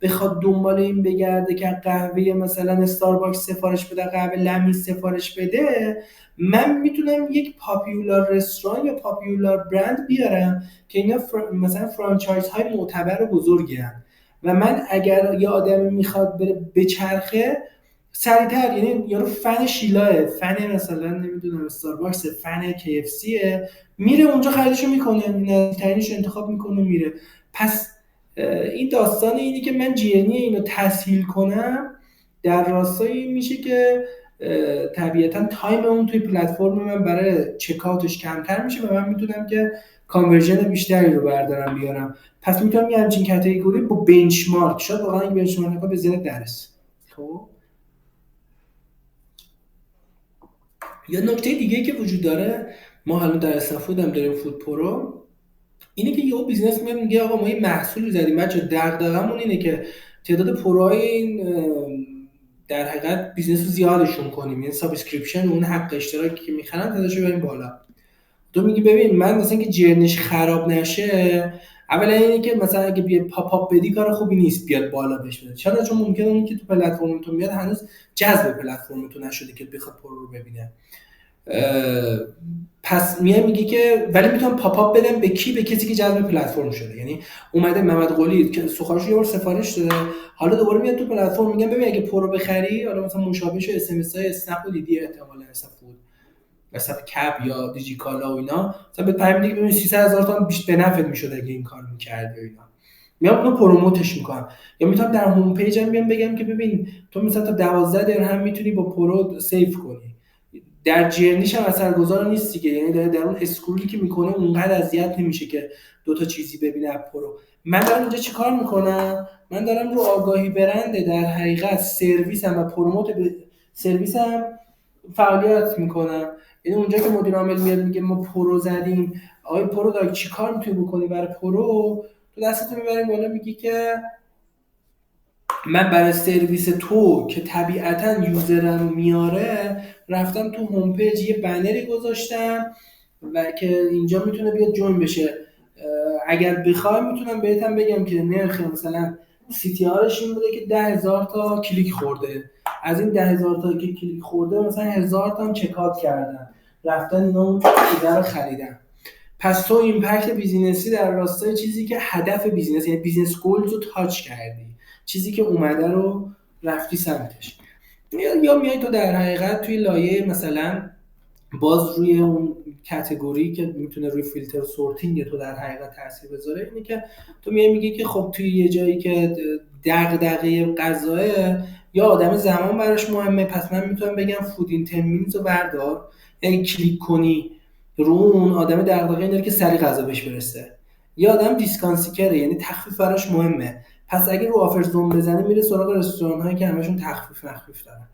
بخواد دنبال این بگرده که قهوه مثلا استارباکس سفارش بده، قهوه لمیز سفارش بده، من میتونم یک پاپیولار رستوران یا پاپیولار برند بیارم که اینا مثلا فرانچایز های معتبر و بزرگی هستن و من اگر یه آدمی میخواد بره بچرخه سریعتر، یعنی یارو فن شیلاه، فن مثلا نمیدونم استارباکس، فن KFC، میره اونجا خریدشو میکنه، نزدیکترینش انتخاب میکنه میره. پس این داستان اینی که من جرنی اینو تسهیل کنم در راستای میشه که طبیعتا تایم اون توی پلتفرم من برای چکاوتش کمتر میشه و من میتونم که کانورژن بیشتری رو بردارم بیارم. پس میتونم یه همچین کاتگوری با بنچمارک، شاید واقعا این بنچمارک به ذهنت درس. خب یا نکته دیگه که وجود داره، ما حالا در اسنفود هم داریم فود پرو، اینه که یهو بیزنس میگه آقا ما این محصول زدیم بچا، دغدغمون اینه که تعداد پروهای این در حقیقت بیزنس رو زیادشون کنیم، یعنی سابسکریپشن اون حق اشتراکی که میخرن تعدادشو بریم بالا. تو میگی ببین من مثلا که جرنش خراب نشه، اولا اینه که مثلا اگه بیاد پاپ اپ بدی کار خوبی نیست بیاد بالا بهش بده. چرا؟ چون ممکنه اون که تو پلتفرمتون میاد هنوز جذب پلتفرمتون نشده که بخواد پرو رو ببینه. پس میگی که ولی میتونم پاپ اپ بدم به کی؟ به کسی که جذب پلتفرم شده. یعنی اومده محمد قلی که سوخارش یه بار سفارش داده، حالا دوباره میاد تو پلتفرم میگم ببین اگه پرو بخری، حالا مثلا مشابهش اس ام اس های اسنپ و دیدی احتمالاً اسنپ فود، مثلا کپ یا دیجیکالا و اینا، مثلا به پیام دیگه ببین 300,000 تومان بیشتر به نفعت میشد اگه این کارو می‌کردی و اینا. میام اونو پروموتش میکنم. یا میتونم در هوم پیجم بیام بگم که ببین تو مثلا تا 12 درهم میتونی با پرو سیو کنی. در جرنیش هم اثرگذار نیست دیگه، یعنی در اون اسکرولی که میکنه اونقدر اذیت نمیشه که دو تا چیزی ببینه از پرو. من دارم اینجا چیکار میکنم؟ من دارم رو آگاهی برنده در حقیقت سرویسم و پروموت به سرویسم فعالیت میکنم. یعنی اونجا که مدیر عامل میاد میگه ما پرو زدیم، آقای پرو داره چیکار میتونی بکنی برای پرو؟ تو دستتو میبری بالا میگی که من برای سرویس تو که طبیعتا یوزرم میاره رفتم تو هوم پیج یه بنری گذاشتم و که اینجا میتونه بیاد جوین بشه. اگر بخوای میتونم بهتم بگم که نرخ مثلا سی تی آرش این بوده که 10,000 تا کلیک خورده، از این 10,000 تا که کلیک خورده مثلا 1,000 تا هم چکات کردن رفتن اینا اون ایده رو خریدن. پس تو ایمپکت بیزینسی در راستای چیزی که هدف بیزینس، یعنی بیزینس گولز رو تاچ کردی، چیزی که اومده رو رفتی سمتش. یا میای تو در حقیقت توی لایه مثلا باز روی اون کاتگوری که میتونه روی فیلتر سورتینگ تو در حقیقت تاثیر بذاره، اینه که تو میگی که خب توی یه جایی که دغدغه غذاه یا آدم زمان براش مهمه، پس من میتونم بگم فود این 10 مینوتس رو بردار، یعنی کلیک کنی رو اون آدم دغدغه این داره که سریع غذا بهش برسه. یا آدم دیسکانسیکره، یعنی تخفیف براش مهمه، پس اگه رو آفر زوم بزنه میره سراغ رستوران هایی که همشون تخفیف دارن.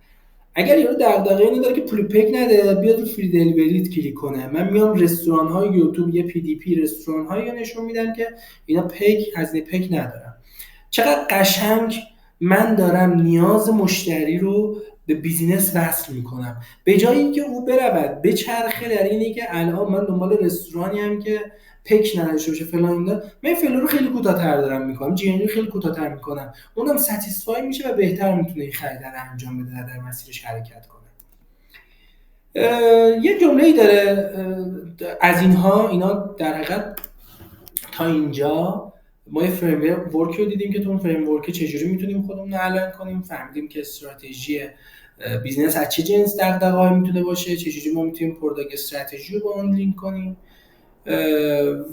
اگر یارو دغدغه اینو داره که پول پیک نده بیاد رو فری دلیوری کلیک کنه، من میام رستوران های یوتیوب یه پی دی پی رستوران هایی نشون میدم که اینا پیک هزینه پیک ندارن. چقدر قشنگ من دارم نیاز مشتری رو به بیزینس وصل میکنم، به جای اینکه او برود بچرخه در اینه که الان من دنبال رستورانی هم که پیک نداشته باشه فلان اینا، من فلان رو خیلی کوتاه‌تر دارم میکنم، جی ان رو خیلی کوتاه‌تر میکنم، اونم ستیسفای میشه و بهتر میتونه این خرید رو انجام بده در مسیرش حرکت کنه. یه جمله‌ای داره از اینا در حقیقت تا اینجا ما یه فریم ورک رو دیدیم که تو اون فریم ورک چجوری میتونیم خودمون رو اعلان کنیم، فهمیدیم که استراتژی بیزنس از چه جنس دغدغه‌ای میتونه باشه، چجوری ما میتونیم پروداکت استراتژی رو با اون لینک کنیم.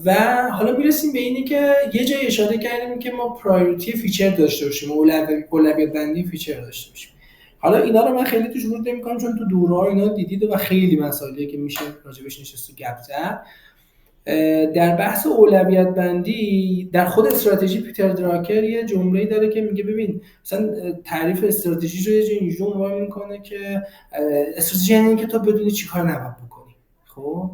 و حالا میرسیم به اینی که یه جای اشاره کردیم که ما پرایوریتی فیچر داشته باشیم، اولویت بندی فیچر داشته باشیم. حالا اینا رو من خیلی توش ورود نمی‌کنم چون تو دوره‌ها اینا دیدید و خیلی مسائلی که میشه راجبش نشست و گپ زد. در بحث اولویت بندی در خود استراتژی پیتر دراکر یه جمله‌ای داره که میگه ببین مثلا تعریف استراتژی رو یه اینجوری عنوان میکنه که استراتژی یعنی اینکه تو بدونی چیکار نباید بکنی. خب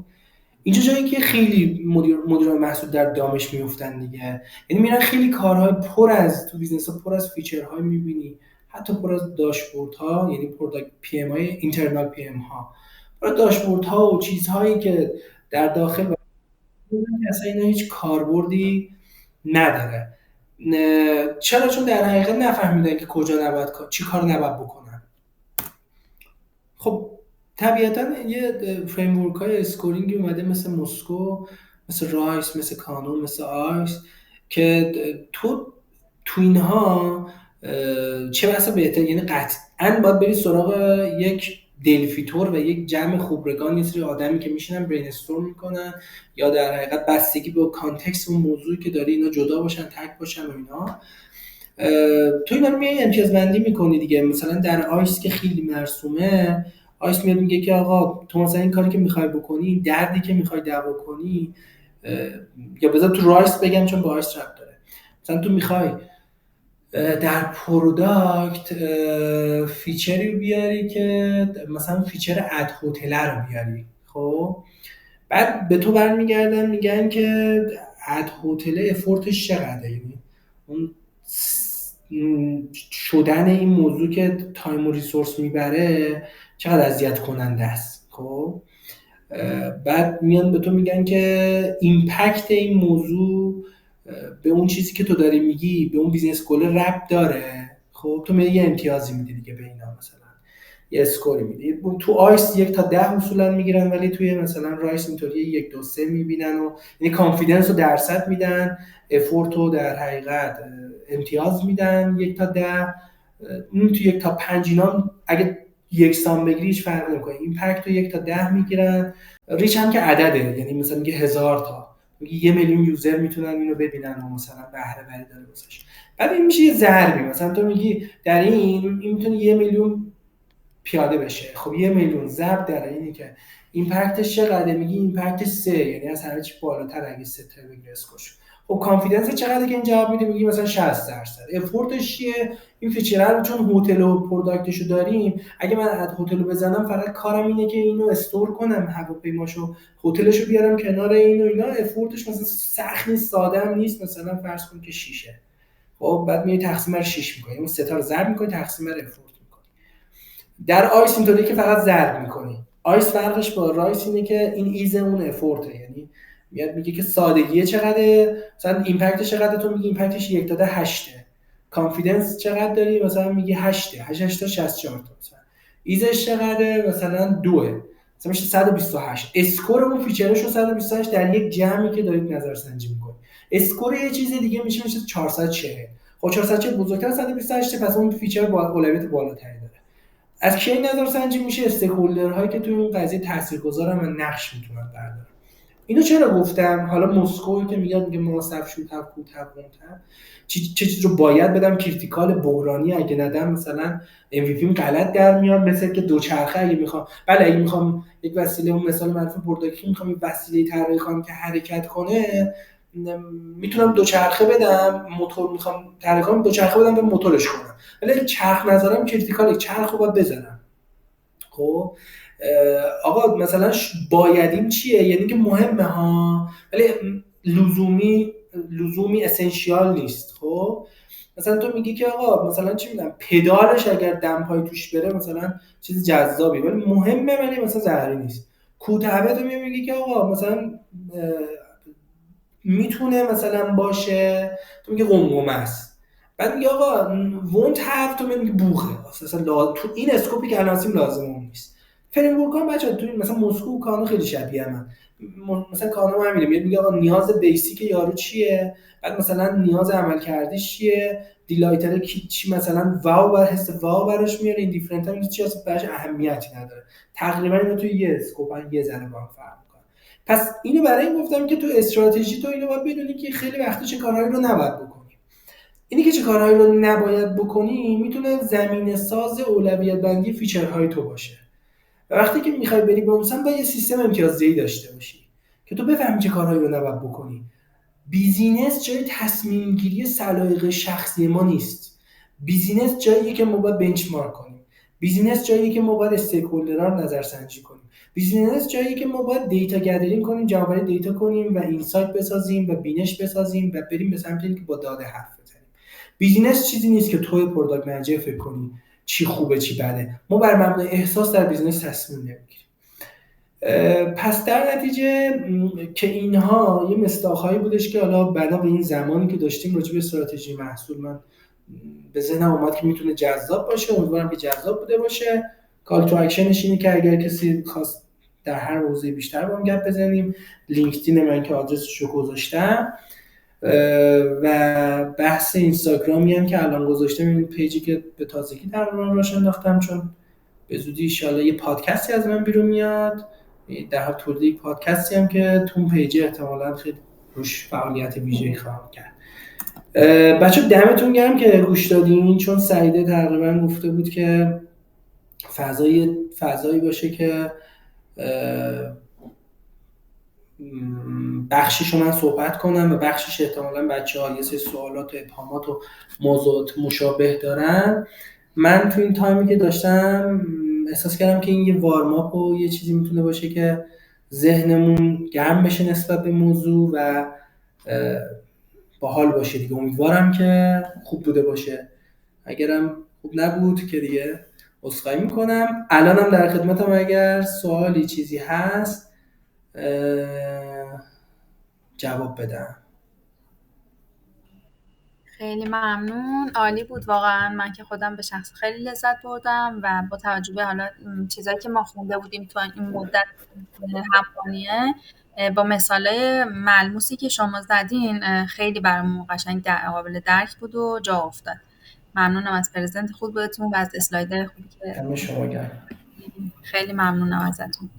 اینجا جایی که خیلی مدیران محصول در دامش میفتن دیگه، یعنی میرن خیلی کارهای پر از تو بیزنس ها پر از فیچرهای میبینی، حتی پر از داشبوردها، یعنی پروداکت پی ام های اینترنال پی ام ها، پر داشبوردها و چیزهایی که در داخل اصلا اینا هیچ کاربردی نداره. چرا؟ چون در حقیقت نفهمیدن که کجا نباید چی کار نباید بکنن. خب طبیعتا یه فریم ورک های اسکورینگی اومده مثل مسکو، مثل رایس، مثل کانون، مثل آیس که تو اینها چه بسا بهتر، یعنی قطعاً باید بری سراغ یک دلفیتور و یک جمع خوبرگان، یه سری آدمی که میشینن برین استورم میکنن یا در حقیقت بستگی به کانتکست اون موضوعی که داری اینا جدا باشن، تک باشن و اینا. تو اینا رو میای امتیازبندی میکنی دیگه. مثلا در آیس که خیلی مرسومه، آیس میاد میگه که آقا تو مثلا این کاری که میخوای بکنی، دردی که میخوای دعوا کنی، یا بذار تو رایس بگم چون با آیس ربط داره، مثلا تو میخوای در پروداکت فیچری بیاری که مثلا فیچر اد هتل رو بیاری، خب بعد به تو برمیگردن میگن که اد هتل افورتش چقدره، یعنی اون شدن این موضوع که تایم و ریسورس میبره چقدر اذیت کننده است. خب بعد میان به تو میگن که ایمپکت این موضوع به اون چیزی که تو داری میگی، به اون بیزنس گل ربط داره، خب تو یه امتیازی میدی دیگه به اینا، مثلا یه اسکوری میدی. تو آیس 1 تا 10 اصولا میگیرن، ولی توی مثلا رایس اینطوری 1 2 3 میبینن و یعنی کانفیدنس رو درصد میدن، افورت رو در حقیقت امتیاز میدن 1 تا 10. اون تو 1 تا 5 اینا اگه یکسان بگیری هیچ فرقی نمیکنه. ایمپکت رو 1 تا 10 میگیرن. ریچ هم که عدده، یعنی مثلا میگه 1000 تا، میگه 1 میلیون یوزر میتونن اینو ببینن و مثلا بهره وری داره واسش. بعد این میشه یه ضربی، مثلا تو میگی در این میتونه 1 میلیون پیاده بشه. خب 1 میلیون ضرب در اینی که ایمپکتش چقدره، میگی ایمپکتش 3، یعنی از همه چی بالاتر اگه 3 تا بگیری اسکوش. خب کانفیدنس چقدره که این جواب میده، میگی مثلا 60%. افورتش چیه؟ این فیچر رو چون هتل و پروداکتشو داریم، اگه من اد هتل بزنم فقط کارم اینه که اینو استور کنم، هواپیماشو هتلشو بیارم کنار اینو اینا، افورتش مثلا سخت نیست، ساده هم نیست. مثلا فرض کن که 6ه. خب بعد میای تقسیم بر 6 میکنی، اون سه تا رو ضرب میکنی، تقسیم بر افورت. در آیس اینطوری که فقط ضرب میکنی. آیس فرقش با رایس اینه که این ایز اون افورته، یعنی میاد میگه که سادگی چقدره، مثلا ایمپکتش چقدره، تو میگی ایمپکتش 1 تا 8، کانفیدنس چقدر داری، مثلا میگی 8، 8 تا 64 تا، مثلا ایزش چقدره، مثلا 2، مثلا میشه 128. اسکور اون فیچرش رو 128 در یک جمعی که دارید نظرسنجی میکنید. اسکور یه چیز دیگه میشه 440. خب 440 بزرگتر از 128، پس اون فیچر با اولویت بالاتری داره. از کی نظرسنجی میشه؟ استیک‌هولدرهایی که توی اون قضیه تاثیرگذارن و نقش میتونن بردارن. اینو چرا گفتم؟ حالا مسکو که میگه موثق شد چه چیز رو باید بدم کریتیکال بحرانی، اگه ندم مثلا ام وی پی غلط در میاد. مثل که دوچرخه اگه میخوام، بله اگه میخوام یک وسیله، اون مثال معروف پرداکی، میخوام یک وسیله طراحی کنم که حرکت کنه، میتونم دوچرخه بدم. موتور میخوام طراحی کنم، دوچرخه بدم به موتورش کنم، ولی چرخ نذارم کریتیکال، چرخ رو باید بزنم. خب آقا مثلا بایدیم چیه؟ یعنی که مهمه ها، ولی لزومی اسنشیال نیست. خب مثلا تو میگی که آقا مثلا چی میدونم پدالش اگر دمپای توش بره مثلا چیز جذابی، ولی مهمه، ولی مثلا ضروری نیست. کوتاه تو میگی که آقا مثلا میتونه مثلا باشه، تو میگی قمقمه است. بعد میگه آقا won't have، تو میگی بوخه اصلا تو این اسکوپی که الان لازم نیست. فریم ورک ها بچا تو مثلا مسکو و کانو خیلی شبیه هم. مثلا کانو همینه، میگه آقا نیاز بیسیک یارو چیه، بعد مثلا نیاز عمل کردیش چیه، دیلایتر کی چی، مثلا واو بر حس واو براش میاره، این دیفرنت هم چیزی اصلا براش اهمیتی نداره. تقریبا اینا تو یه اسکوپ یه ذره با هم فرق. پس اینو برای این گفتم که تو استراتژی تو اینو باید بدونی که خیلی وقتا چه کارهایی رو نباید بکنی. اینی که چه کارهایی رو نباید بکنی میتونه زمینه ساز اولویت بندی فیچرهای تو باشه. و وقتی که میخوای بری به اون سمت، باید یه سیستم امتیازدهی داشته باشی که تو بفهمی چه کارهایی رو نباید بکنی. بیزینس جای تصمیم گیری سلایق شخصی ما نیست. بیزینس جاییه که ما باید بنچمارک کنیم. بیزینس جاییه که ما باید استیک‌هولدرها رو نظرسنجی کنیم. بیزینس جاییه که ما باید دیتا گدرینگ کنیم، جمع‌آوری دیتا کنیم و اینسایت بسازیم و بینش بسازیم و بریم به سمت اینکه با داده حرف بزنیم. بیزینس چیزی نیست که توی پروداکت منیجر فکر کنی چی خوبه چی بده. ما بر مبنای احساس در بیزینس تصمیم نمیگیریم. پس در نتیجه که اینها یه مصداق‌هایی بودش که حالا بعدا به این زمانی که داشتیم راجع به استراتژی محصول، من به ذهنم اومد که میتونه جذاب باشه. امیدوارم که جذاب بوده باشه. کال تو اکشنش اینه که اگر کسی خواست در هر حوزه بیشتر با هم گپ بزنیم، لینکدین من که آدرسش رو گذاشتم، و بحث اینستاگرامی هم که الان گذاشتم، این پیجی که به تازگی در راهش انداختم، چون به زودی ان شاءالله یه پادکستی از من بیرون میاد، در حال تولید یک پادکستی هم که تو پیج احتمالاً خیلی روش فعالیت ویژه‌ای خواهم کرد. بچه دمتون گرم که گوش دادین، چون سعیده تقریبا گفته بود که فضایی باشه که بخشیشو من صحبت کنم و بخشیش احتمالاً بچه‌ها یه سری سوالات و ابهامات و موضوعات مشابه دارن. من تو این تایمی که داشتم احساس کردم که این یه وارماپ و یه چیزی میتونه باشه که ذهنمون گرم بشه نسبت به موضوع و باحال باشه دیگه. امیدوارم که خوب بوده باشه. اگرم خوب نبود که دیگه عذرخواهی میکنم. الانم در خدمتم، اگر سوالی چیزی هست جواب بدم. خیلی ممنون، عالی بود واقعا. من که خودم به شخص خیلی لذت بردم و با توجه به حالا چیزایی که ما خونده بودیم تو این مدت همکاریه، با مثالای ملموسی که شما زدین خیلی برامون قشنگ قابل درک بود و جا افتاد. ممنونم از پرزنت خوبتون و از اسلایدهای خوبی که همه شما گرم. خیلی ممنونم ازتون.